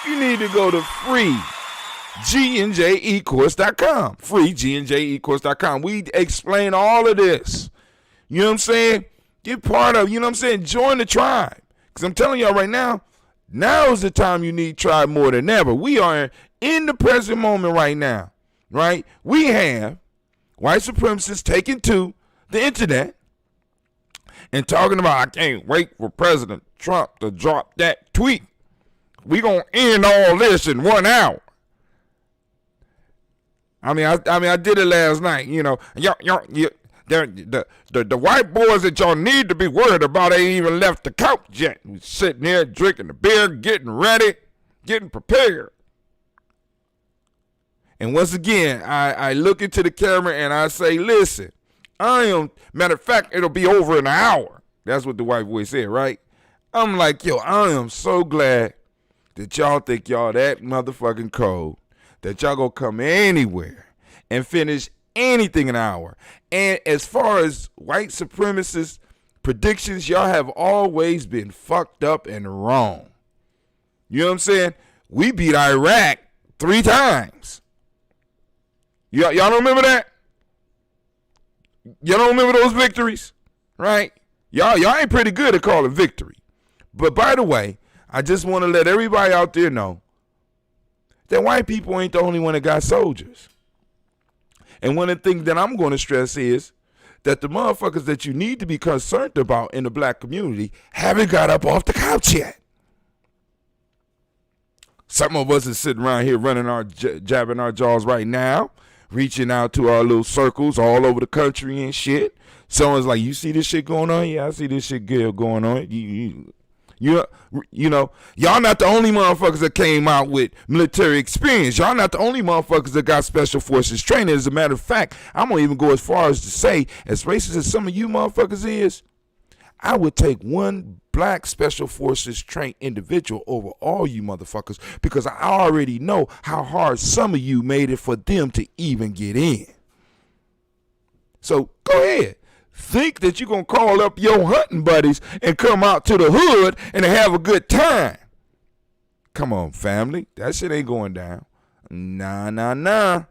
you need to go to freegnjecourse.com. Freegnjecourse.com. We explain all of this. You know what I'm saying? Get part of, you know what I'm saying? Join the tribe. Because I'm telling y'all right now is the time you need tribe more than ever. We are in the present moment right now, right? We have white supremacists taking to the internet and talking about, I can't wait for President Trump to drop that tweet. We gonna end all this in 1 hour. I mean, I did it last night. You know, the white boys that y'all need to be worried about ain't even left the couch yet. We sitting here drinking the beer, getting ready, getting prepared. And once again, I look into the camera and I say, listen, matter of fact, it'll be over in an hour. That's what the white boy said, right? I'm like, yo, I am so glad that y'all think y'all that motherfucking cold, that y'all gonna come anywhere and finish anything in an hour. And as far as white supremacist predictions, y'all have always been fucked up and wrong. You know what I'm saying? We beat Iraq 3 times. Y'all don't remember that? Y'all don't remember those victories? Right? Y'all ain't pretty good at calling victory. But by the way, I just want to let everybody out there know that white people ain't the only one that got soldiers. And one of the things that I'm going to stress is that the motherfuckers that you need to be concerned about in the black community haven't got up off the couch yet. Some of us is sitting around here running our jabbing our jaws right now, reaching out to our little circles all over the country and shit. Someone's like, you see this shit going on? Yeah, I see this shit going on. You know, y'all not the only motherfuckers that came out with military experience. Y'all not the only motherfuckers that got special forces training. As a matter of fact, I'm going to even go as far as to say, as racist as some of you motherfuckers is, I would take one black special forces trained individual over all you motherfuckers because I already know how hard some of you made it for them to even get in. So go ahead. Think that you're going to call up your hunting buddies and come out to the hood and have a good time. Come on, family. That shit ain't going down. Nah.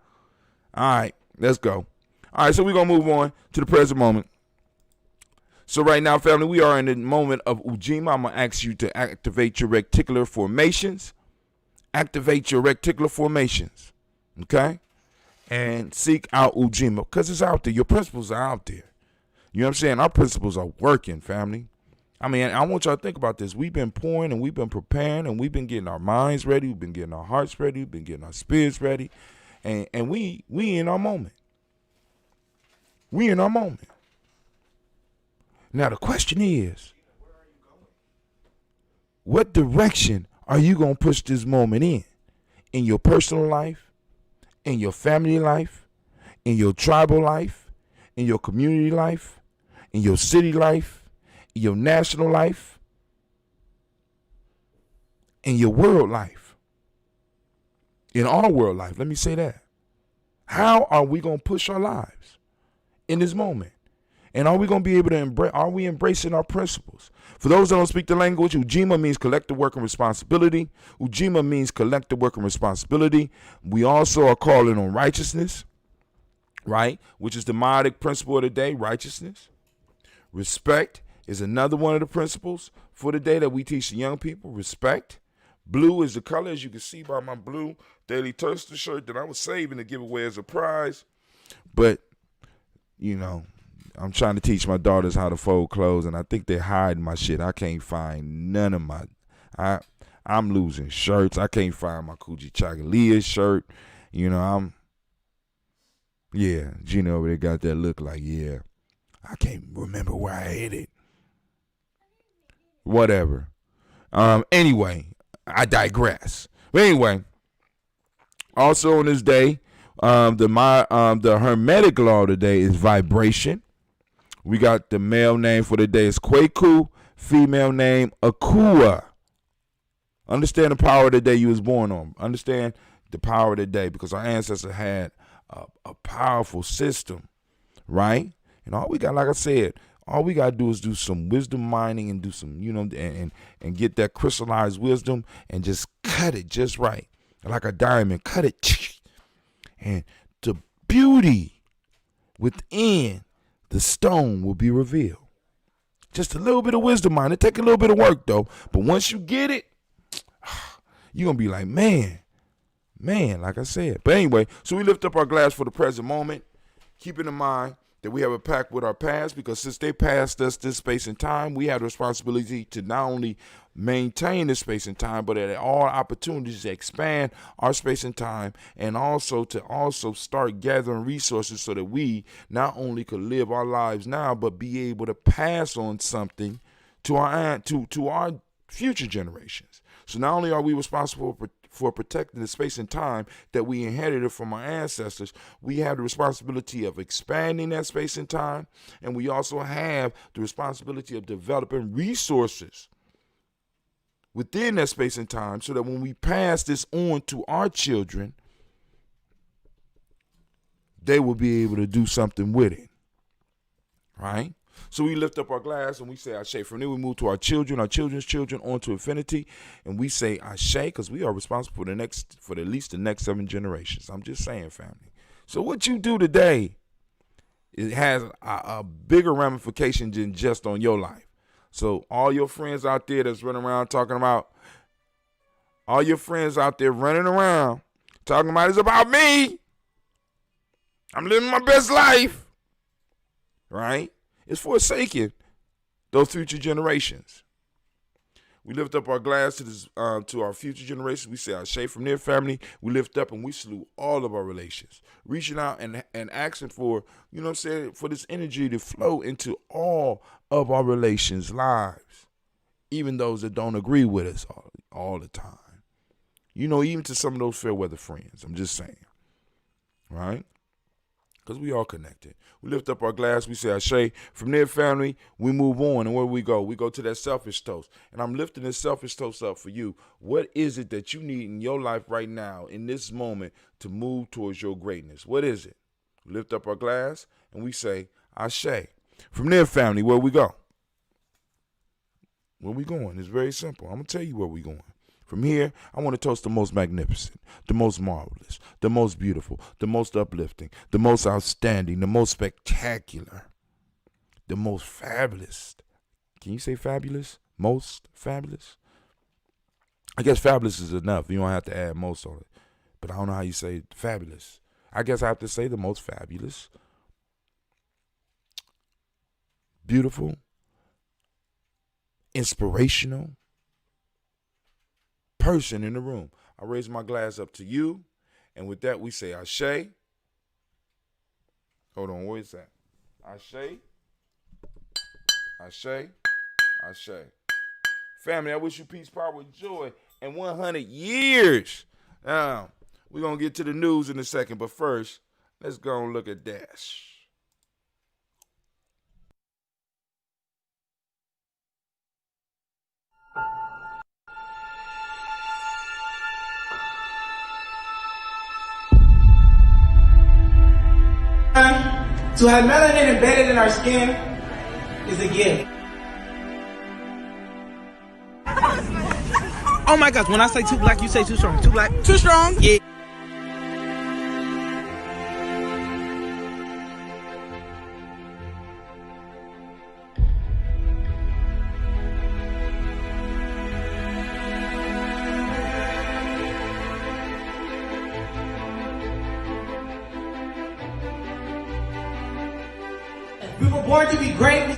All right, let's go. All right, so we're going to move on to the present moment. So right now, family, we are in the moment of Ujima. I'm going to ask you to activate your reticular formations. Activate your reticular formations, okay? And seek out Ujima because it's out there. Your principles are out there. You know what I'm saying? Our principles are working, family. I mean, I want y'all to think about this. We've been pouring and we've been preparing and we've been getting our minds ready. We've been getting our hearts ready. We've been getting our spirits ready. And we in our moment. We in our moment. Now the question is, what direction are you going to push this moment in your personal life, in your family life, in your tribal life, in your community life, in your city life, in your national life, in your world life, in our world life? Let me say that. How are we going to push our lives in this moment? And are we going to be able to embrace, are we embracing our principles? For those that don't speak the language, Ujima means collective work and responsibility. Ujima means collective work and responsibility. We also are calling on righteousness, right? Which is the modic principle of the day, righteousness. Respect is another one of the principles for the day that we teach the young people, respect. Blue is the color, as you can see by my blue Daily Toaster shirt that I was saving to give away as a prize. But, I'm trying to teach my daughters how to fold clothes, and I think they're hiding my shit. I can't find none of I'm losing shirts. I can't find my Coochie Chagalia shirt. Gina over there got that look like, I can't remember where I hid it. Whatever. Anyway, I digress. But anyway, also on this day, the Hermetic law today is vibration. We got the male name for the day is Kwaku, female name Akua. Understand the power of the day you was born on. Understand the power of the day, because our ancestors had a powerful system, right? And all we got, like I said, all we got to do is do some wisdom mining and do some, and get that crystallized wisdom and just cut it just right. Like a diamond, cut it. And the beauty within the stone will be revealed. Just a little bit of wisdom mind. It take a little bit of work though. But once you get it, you're going to be like, man, like I said. But anyway, so we lift up our glass for the present moment, keeping in mind that we have a pact with our past, because since they passed us this space and time, we have the responsibility to not only maintain this space and time, but at all opportunities to expand our space and time, and also to start gathering resources so that we not only could live our lives now, but be able to pass on something to our future generations. So not only are we responsible for protecting the space and time that we inherited from our ancestors, we have the responsibility of expanding that space and time, and we also have the responsibility of developing resources within that space and time so that when we pass this on to our children, they will be able to do something with it, right? So we lift up our glass and we say Ashe. From there we move to our children, our children's children, on to infinity, and we say Ashe, because we are responsible for at least the next 7 generations. I'm just saying, family. So what you do today, it has a bigger ramification than just on your life. So all your friends out there that's running around talking about, it's about me. I'm living my best life, right? It's forsaking those future generations. We lift up our glass to our future generations. We say Ashe. From their family, we lift up and we salute all of our relations, reaching out and asking for, for this energy to flow into all of our relations' lives, even those that don't agree with us all the time. Even to some of those fair weather friends. I'm just saying, right? Because we all connected. We lift up our glass. We say Ashe. From their family, we move on. And where we go? We go to that selfish toast. And I'm lifting this selfish toast up for you. What is it that you need in your life right now, in this moment, to move towards your greatness? What is it? We lift up our glass and we say Ashe. From their family, where we go? Where we going? It's very simple. I'm going to tell you where we going. From here, I want to toast the most magnificent, the most marvelous, the most beautiful, the most uplifting, the most outstanding, the most spectacular, the most fabulous. Can you say fabulous? Most fabulous? I guess fabulous is enough. You don't have to add most on it. But I don't know how you say fabulous. I guess I have to say the most fabulous, beautiful, inspirational person in the room. I raise my glass up to you, and with that we say Ashe. Hold on, where is that? Ashe. Ashe, Ashe. Family, I wish you peace, power, joy, and 100 years. Now, we're going to get to the news in a second, but first, let's go and look at Dash. To have melanin embedded in our skin is a gift. Oh my gosh, when I say too black, you say too strong. Too black? Too strong? Yeah. We were born to be great.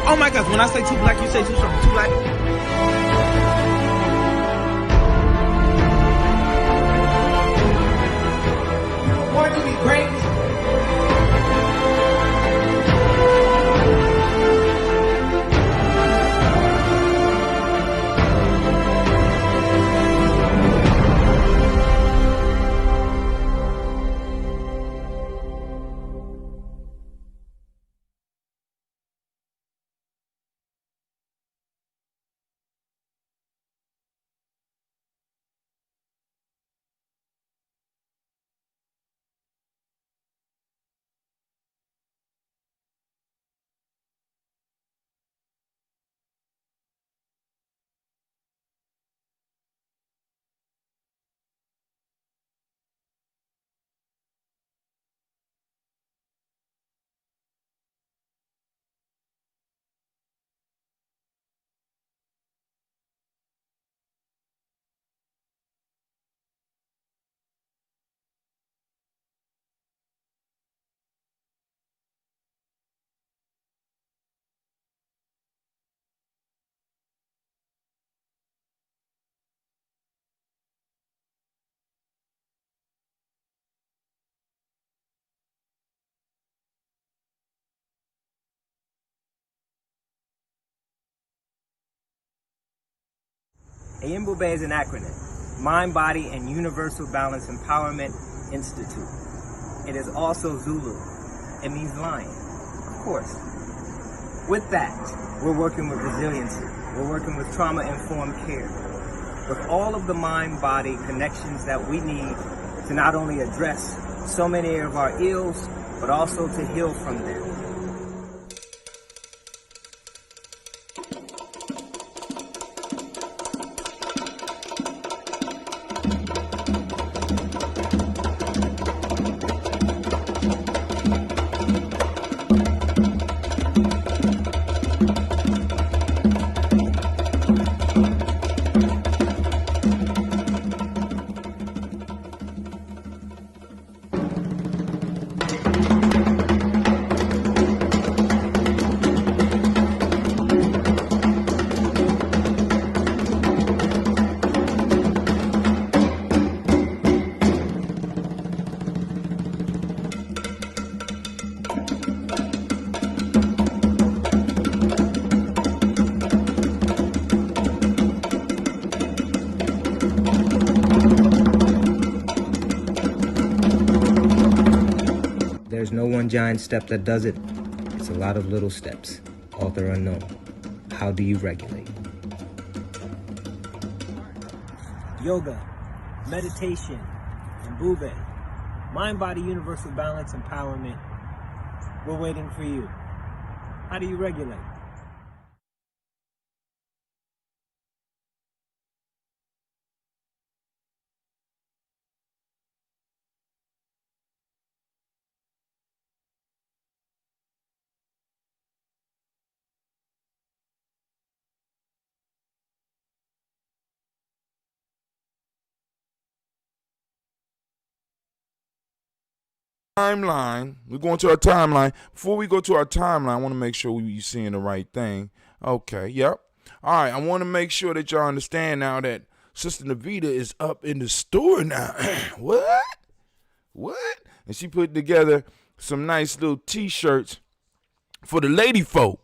Oh my gosh, when I say too black, you say too strong. Too black? We were born to be great. AYIMBUBE is an acronym, Mind, Body, and Universal Balance Empowerment Institute. It is also Zulu. It means lion, of course. With that, we're working with resiliency. We're working with trauma-informed care. With all of the mind-body connections that we need to not only address so many of our ills, but also to heal from them. There's no one giant step that does it. It's a lot of little steps. Author unknown. How do you regulate? Yoga, meditation, and Bube. Mind, body, universal balance, empowerment. We're waiting for you. How do you regulate? timeline. We're going to our timeline. Before we go to our timeline, I want to make sure you're seeing the right thing. Okay, yep. All right, I want to make sure that y'all understand now that Sister Navita is up in the store now. What? And she put together some nice little T-shirts for the lady folk.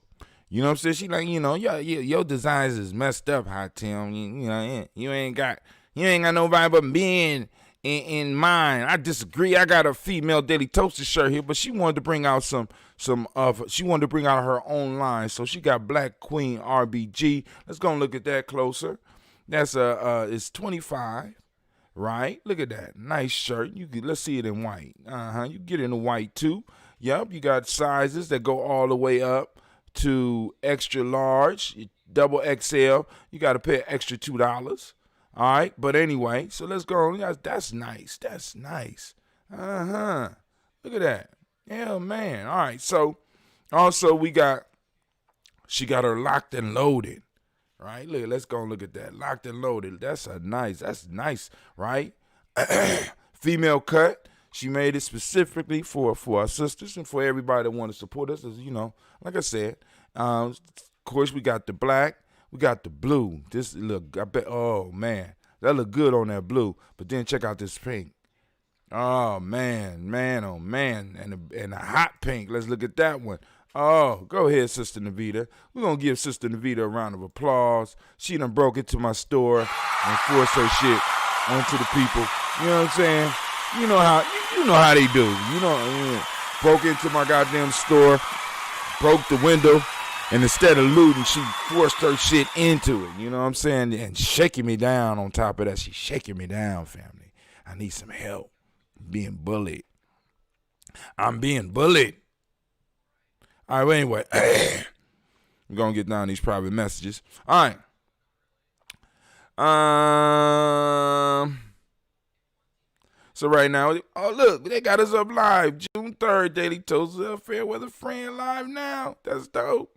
You know what I'm saying? She like, your designs is messed up, Hot Tim. You ain't got nobody but men in mind. I disagree. I got a female Daily Toaster shirt here, but she wanted to bring out she wanted to bring out her own line. So she got Black Queen RBG. Let's go and look at that closer. That's it's 25, right? Look at that. Nice shirt. Let's see it in white. You get it in the white too. Yep, you got sizes that go all the way up to extra large, double XL. You got to pay extra $2. All right, but anyway, so let's go. That's nice. Look at that. Yeah, man. All right, so also she got her locked and loaded. Right, look, let's go and look at that. Locked and loaded. That's nice, right? Female cut. She made it specifically for our sisters and for everybody that want to support us. As like I said, of course we got the black, we got the blue. This look, I bet. Oh man, that look good on that blue. But then check out this pink. Oh man, oh man, and a hot pink. Let's look at that one. Oh, go ahead, Sister Navita. We're going to give Sister Navita a round of applause. She done broke into my store and forced her shit onto the people. You know what I'm saying? You know how they do. Broke into my goddamn store, broke the window, and instead of looting, she forced her shit into it. You know what I'm saying? And shaking me down on top of that. She's shaking me down, family. I need some help. I'm being bullied. All right, well, anyway, we're going to get down these private messages. All right. So right now, look, they got us up live. June 3rd, Daily Toast Fairweather Friend live now. That's dope.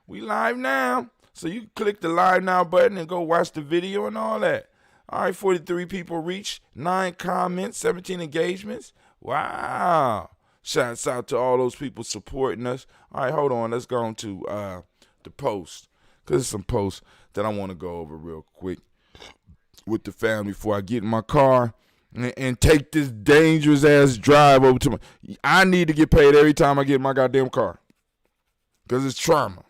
We live now. So you click the live now button and go watch the video and all that. All right, 43 people reached, 9 comments, 17 engagements. Wow. Shouts out to all those people supporting us. All right, hold on. Let's go on to the post, because there's some posts that I want to go over real quick with the family before I get in my car and take this dangerous-ass drive over to I need to get paid every time I get in my goddamn car, because it's trauma.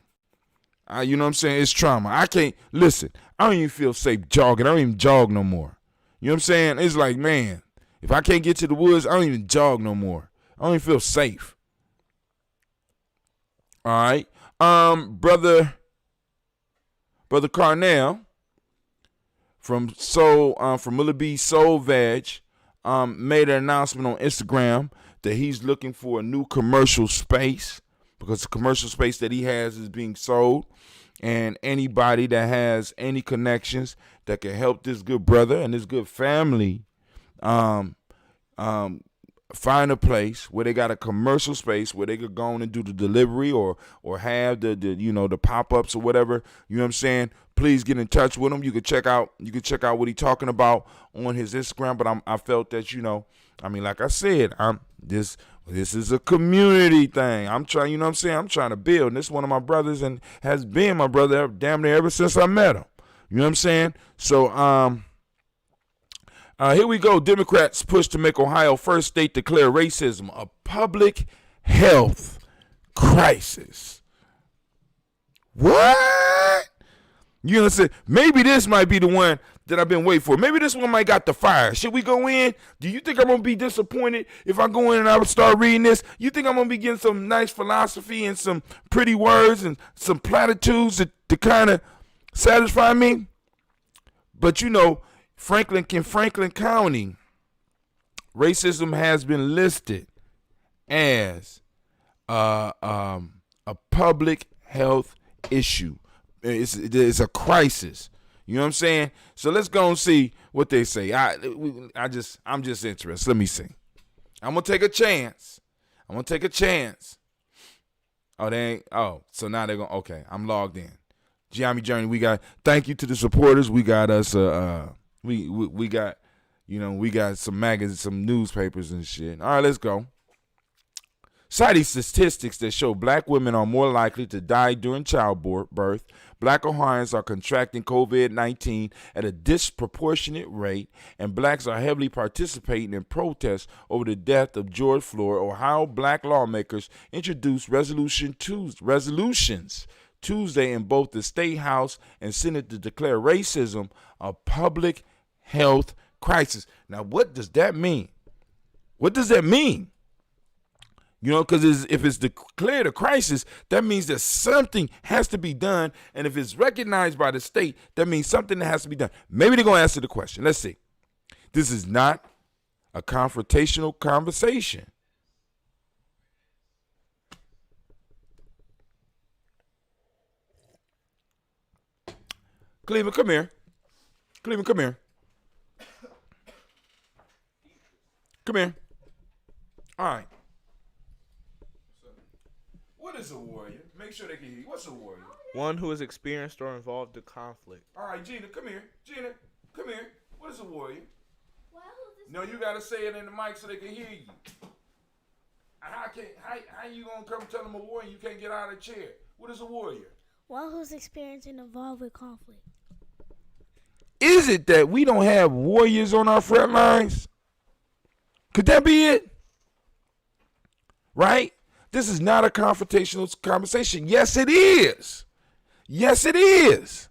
You know what I'm saying? It's trauma. I can't, listen, I don't even feel safe jogging. I don't even jog no more. You know what I'm saying? It's like, man, if I can't get to the woods, I don't even jog no more. I don't even feel safe. All right. Brother Carnell from Miller B Soul Veg made an announcement on Instagram that he's looking for a new commercial space, because the commercial space that he has is being sold, and anybody that has any connections that can help this good brother and this good family find a place where they got a commercial space where they could go on and do the delivery or have the pop-ups or whatever. You know what I'm saying? Please get in touch with him. You can check out what he's talking about on his Instagram. But I felt that, like I said, this is a community thing. I'm trying, you know what I'm saying? I'm trying to build. And this is one of my brothers and has been my brother damn near ever since I met him. You know what I'm saying? So here we go. Democrats push to make Ohio first state declare racism a public health crisis. What? You know what I'm saying? Maybe this might be the one that I've been waiting for. Maybe this one might got the fire. Should we go in? Do you think I'm going to be disappointed if I go in and I would start reading this? You think I'm going to be getting some nice philosophy and some pretty words and some platitudes to kind of satisfy me? But Franklin County, racism has been listed as a public health issue. It's a crisis. You know what I'm saying? So let's go and see what they say. I'm just interested. Let me see. I'm gonna take a chance. So now they're going. Okay, I'm logged in. Giami Journey. We got. Thank you to the supporters. We got us. We got. We got some magazines, some newspapers and shit. All right, let's go. citing statistics that show black women are more likely to die during childbirth. Black Ohioans are contracting COVID-19 at a disproportionate rate, and blacks are heavily participating in protests over the death of George Floyd. Ohio black lawmakers introduced resolutions Tuesday in both the State House and Senate to declare racism a public health crisis. Now, what does that mean? What does that mean? You know, because if it's declared a crisis, that means that something has to be done. And if it's recognized by the state, that means something that has to be done. Maybe they're going to answer the question. Let's see. This is not a confrontational conversation. Cleveland, come here. Cleveland, come here. Come here. All right. What is a warrior? Make sure they can hear you. What's a warrior? One who has experienced or involved in conflict. All right, Gina, come here. Gina, come here. What is a warrior? No, you got to say it in the mic so they can hear you. How you going to come tell them a warrior and you can't get out of the chair? What is a warrior? One who's experienced and involved with conflict. Is it that we don't have warriors on our front lines? Could that be it? Right? This is not a confrontational conversation. Yes, it is. Yes, it is.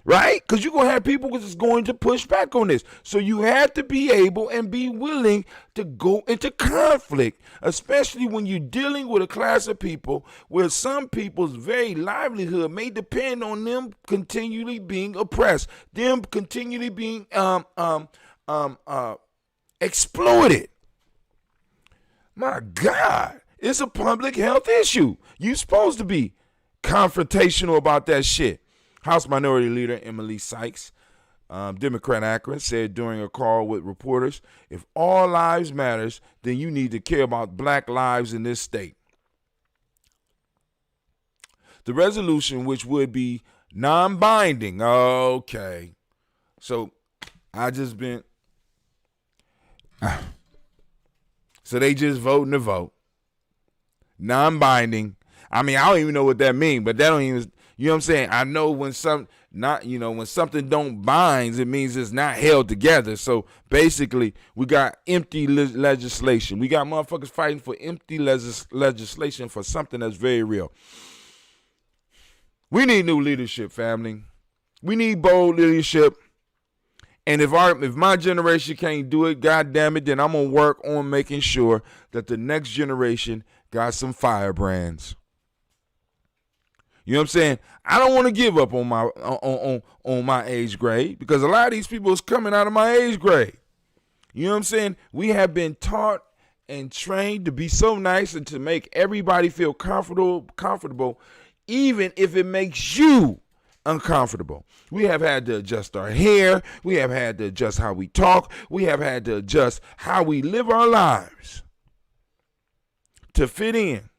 Right? Because you're going to have people that's going to push back on this. So you have to be able and be willing to go into conflict, especially when you're dealing with a class of people where some people's very livelihood may depend on them continually being oppressed, them continually being exploited. My God. It's a public health issue. You're supposed to be confrontational about that shit. House Minority Leader Emily Sykes, Democrat Akron, said during a call with reporters, if all lives matters, then you need to care about black lives in this state. The resolution, which would be non-binding, okay. So I just been, so they just voting to vote. Non-binding. I mean, I don't even know what that means, but that don't even, you know what I'm saying? I know when something don't bind, it means it's not held together. So basically, we got empty legislation. We got motherfuckers fighting for empty legislation for something that's very real. We need new leadership, family. We need bold leadership. And if my generation can't do it, God damn it, then I'm gonna work on making sure that the next generation got some firebrands. You know what I'm saying? I don't want to give up on my age grade because a lot of these people is coming out of my age grade. You know what I'm saying? We have been taught and trained to be so nice and to make everybody feel comfortable, even if it makes you uncomfortable. We have had to adjust our hair. We have had to adjust how we talk. We have had to adjust how we live our lives to fit in.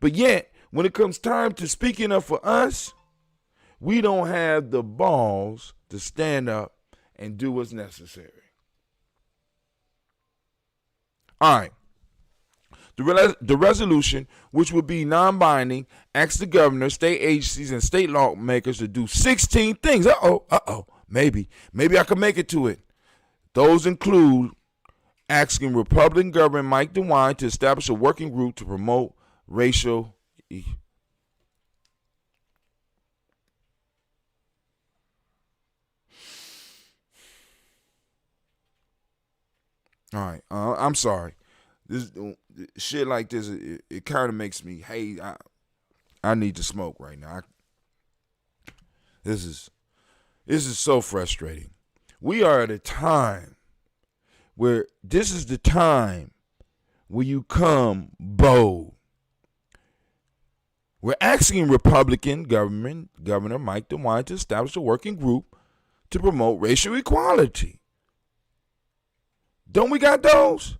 But yet, when it comes time to speaking up for us, we don't have the balls to stand up and do what's necessary. All right. The resolution, which would be non-binding, asks the governor, state agencies, and state lawmakers to do 16 things. Maybe I can make it to it. Those include asking Republican Governor Mike DeWine to establish a working group to promote racial All right. I'm sorry. This shit like this, it kind of makes me, hey, I need to smoke right now. This is so frustrating. We are at a time where this is the time where you come bold. We're asking Republican Governor Mike DeWine to establish a working group to promote racial equality. Don't we got those?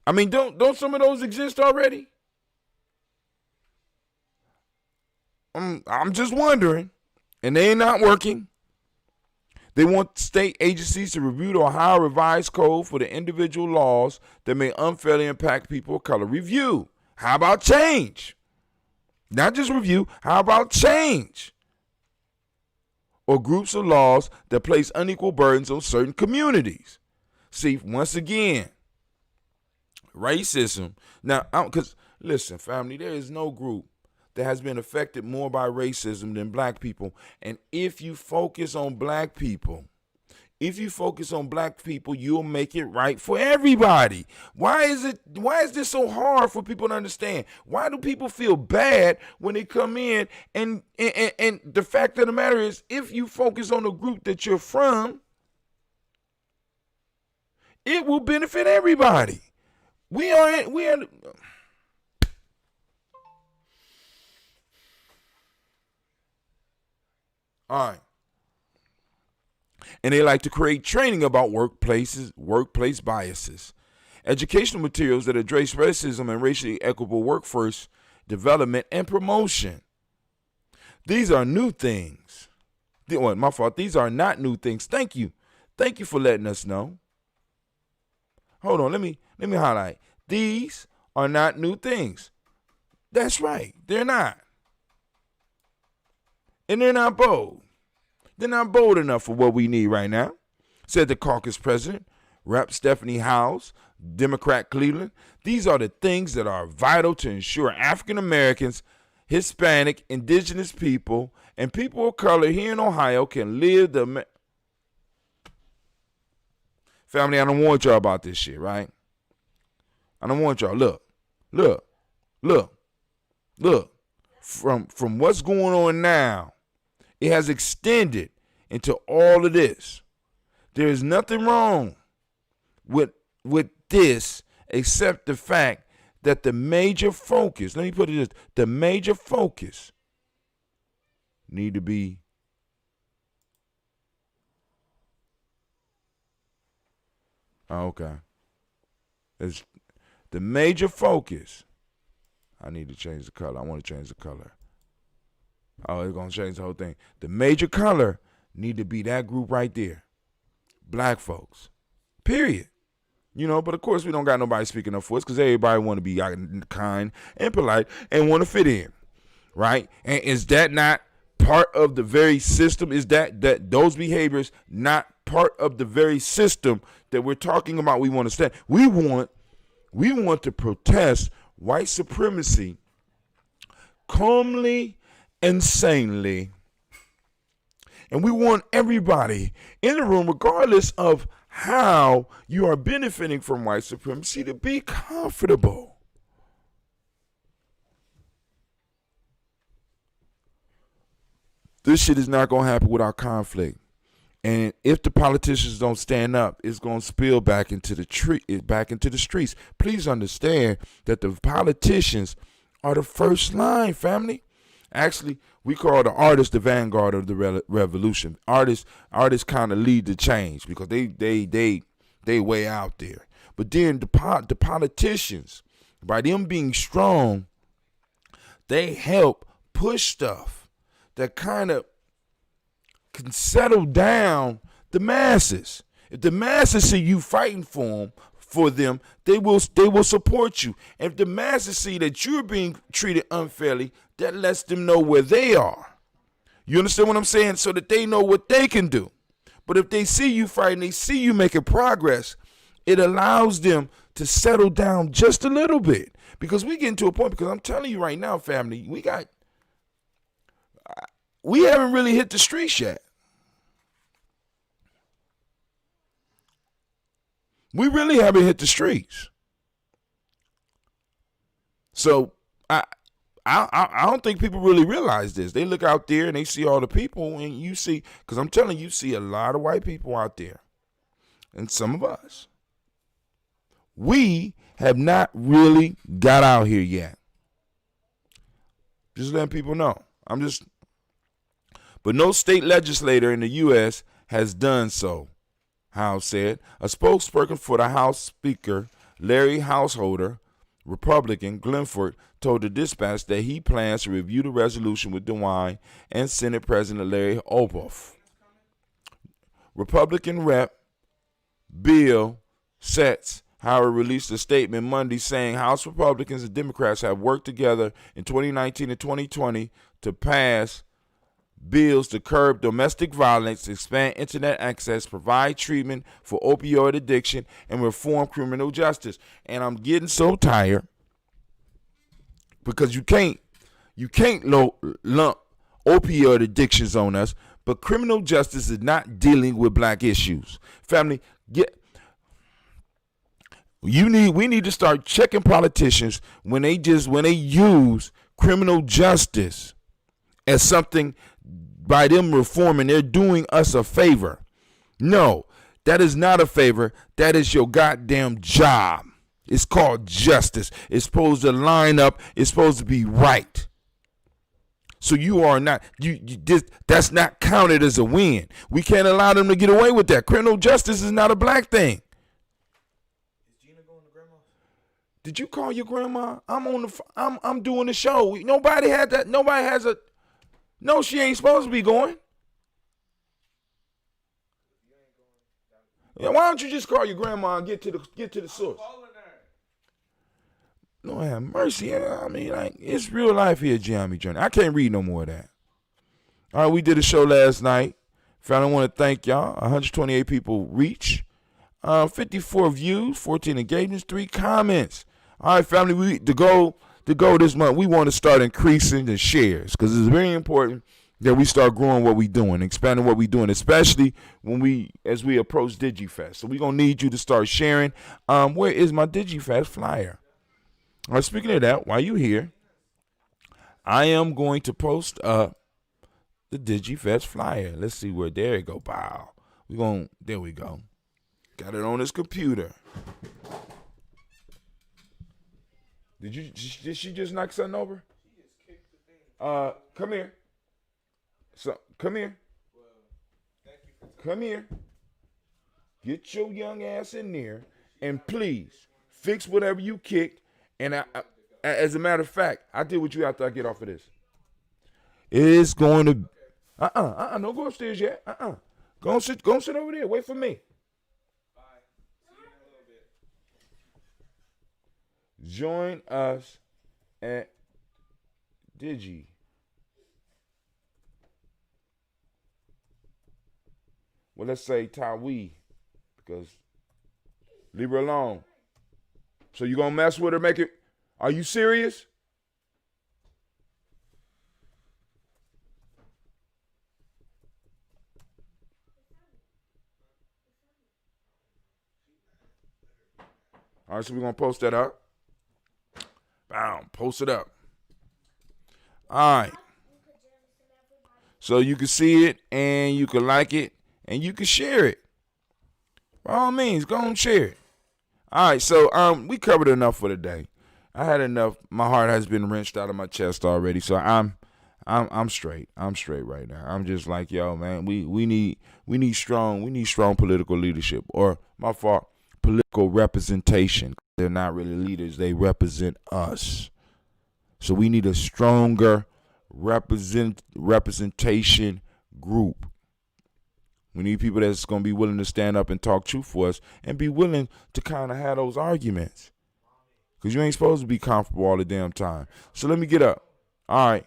I mean, don't some of those exist already? I'm just wondering, and they ain't not working. They want state agencies to review the Ohio Revised Code for the individual laws that may unfairly impact people of color. Review. How about change? Not just review. How about change? Or groups of laws that place unequal burdens on certain communities. See, once again, racism. Now, because listen, family, there is no group that has been affected more by racism than black people. And if you focus on black people, you'll make it right for everybody. Why is this so hard for people to understand? Why do people feel bad when they come in? And the fact of the matter is, if you focus on the group that you're from, it will benefit everybody. We are all right. And they like to create training about workplace biases. Educational materials that address racism and racially equitable workforce development and promotion. These are new things. My fault. These are not new things. Thank you. Thank you for letting us know. Hold on. Let me highlight. These are not new things. That's right. They're not. And they're not bold. They're not bold enough for what we need right now, said the caucus president, Rep. Stephanie Howes, Democrat Cleveland. These are the things that are vital to ensure African Americans, Hispanic, indigenous people, and people of color here in Ohio can live the... Family, I don't want y'all about this shit, right? I don't want y'all. Look. From what's going on now, it has extended into all of this. There is nothing wrong with this except the fact that the major focus, let me put it this, the major focus need to be It's the major focus. I need to change the color. I want to change the color. Oh, it's going to change the whole thing. The major color need to be that group right there. Black folks. Period. But of course we don't got nobody speaking up for us because everybody want to be kind and polite and want to fit in. Right? And is that not part of the very system? Is that those behaviors not part of the very system that we're talking about? We want to stand. We want to protest white supremacy calmly and sanely. And we want everybody in the room, regardless of how you are benefiting from white supremacy, to be comfortable. This shit is not going to happen without conflict. And if the politicians don't stand up, it's going to spill back into the streets. Please understand that the politicians are the first line, family. Actually, we call the artists the vanguard of the revolution. Artists kind of lead the change because they way out there. But then the politicians, by them being strong, they help push stuff that kind of can settle down the masses. If the masses see you fighting for them, they will support you. And if the masses see that you're being treated unfairly, that lets them know where they are. You understand what I'm saying? So that they know what they can do. But if they see you fighting, they see you making progress, it allows them to settle down just a little bit. Because we get to a point, because I'm telling you right now, family, we haven't really hit the streets yet. We really haven't hit the streets. So I don't think people really realize this. They look out there and they see all the people, and you see, because I'm telling you, see a lot of white people out there. And some of us. We have not really got out here yet. Just letting people know. But no state legislator in the U.S. has done so, House said. A spokesperson for the House Speaker, Larry Householder, Republican, Glenford, told the Dispatch that he plans to review the resolution with DeWine and Senate President Larry Oboff. Republican Rep Bill Setz, however, released a statement Monday saying House Republicans and Democrats have worked together in 2019 and 2020 to pass bills to curb domestic violence, expand internet access, provide treatment for opioid addiction, and reform criminal justice. And I'm getting so tired because you can't lump opioid addictions on us, but criminal justice is not dealing with black issues. Family, we need to start checking politicians when they use criminal justice as something by them reforming, they're doing us a favor. No, that is not a favor. That is your goddamn job. It's called justice. It's supposed to line up. It's supposed to be right. So you are not, that's not counted as a win. We can't allow them to get away with that. Criminal justice is not a black thing. Is Gina going to grandma's? Did you call your grandma? I'm doing the show. Nobody had that. Nobody has a. No, she ain't supposed to be going. Yeah, why don't you just call your grandma and get to the source? Lord have mercy. I mean, like, it's real life here, Gianni Journey. I can't read no more of that. All right, we did a show last night. Family, I want to thank y'all. 128 people reach. 54 views, 14 engagements, 3 comments. All right, family, the goal this month, we want to start increasing the shares because it's very important that we start growing what we're doing, expanding what we're doing, especially as we approach DigiFest. So we're going to need you to start sharing. Where is my DigiFest flyer? All right, speaking of that, while you're here, I am going to post up the DigiFest flyer. Let's see where, there it go, wow. There we go. Got it on this computer. Did she just knock something over? She just kicked the thing. Come here. Come here. Come here. Get your young ass in there and please fix whatever you kicked. And I, as a matter of fact, I deal with you after I get off of this. It's going to don't go upstairs yet. Go and sit over there. Wait for me. Join us at Digi. Well, let's say Tawi, because leave her alone. So you gonna mess with her, make it? Are you serious? All right, so we're gonna post that up. Bam, post it up. All right. So you can see it and you can like it and you can share it. By all means, go and share it. All right, so we covered enough for today. I had enough. My heart has been wrenched out of my chest already, so I'm straight. I'm straight right now. I'm just like, yo, man, we need strong political leadership, or my fault, political representation. They're not really leaders, they represent us. So we need a stronger representation group. We need people that's going to be willing to stand up and talk truth for us and be willing to kind of have those arguments. Because you ain't supposed to be comfortable all the damn time. So let me get up. All right.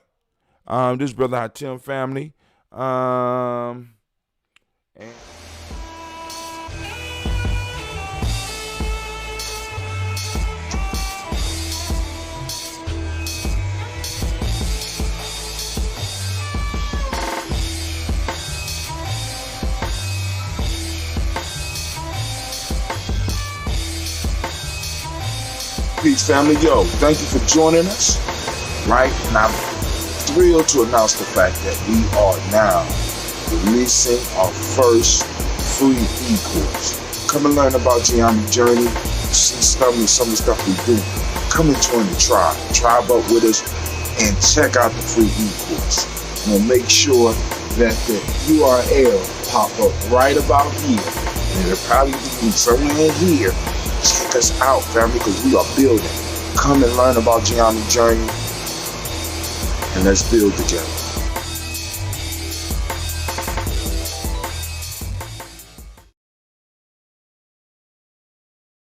This brother Hatim family. And Peace, family. Yo, thank you for joining us. Right? And I'm thrilled to announce the fact that we are now releasing our first free e-course. Come and learn about Gianni Journey. See some of the stuff we do. Come and join the tribe. Tribe up with us and check out the free e-course. We'll make sure that the URL pop up right about here. And it'll probably be somewhere in here. Check us out, family, because we are building. Come and learn about Gianni Journey, and let's build together.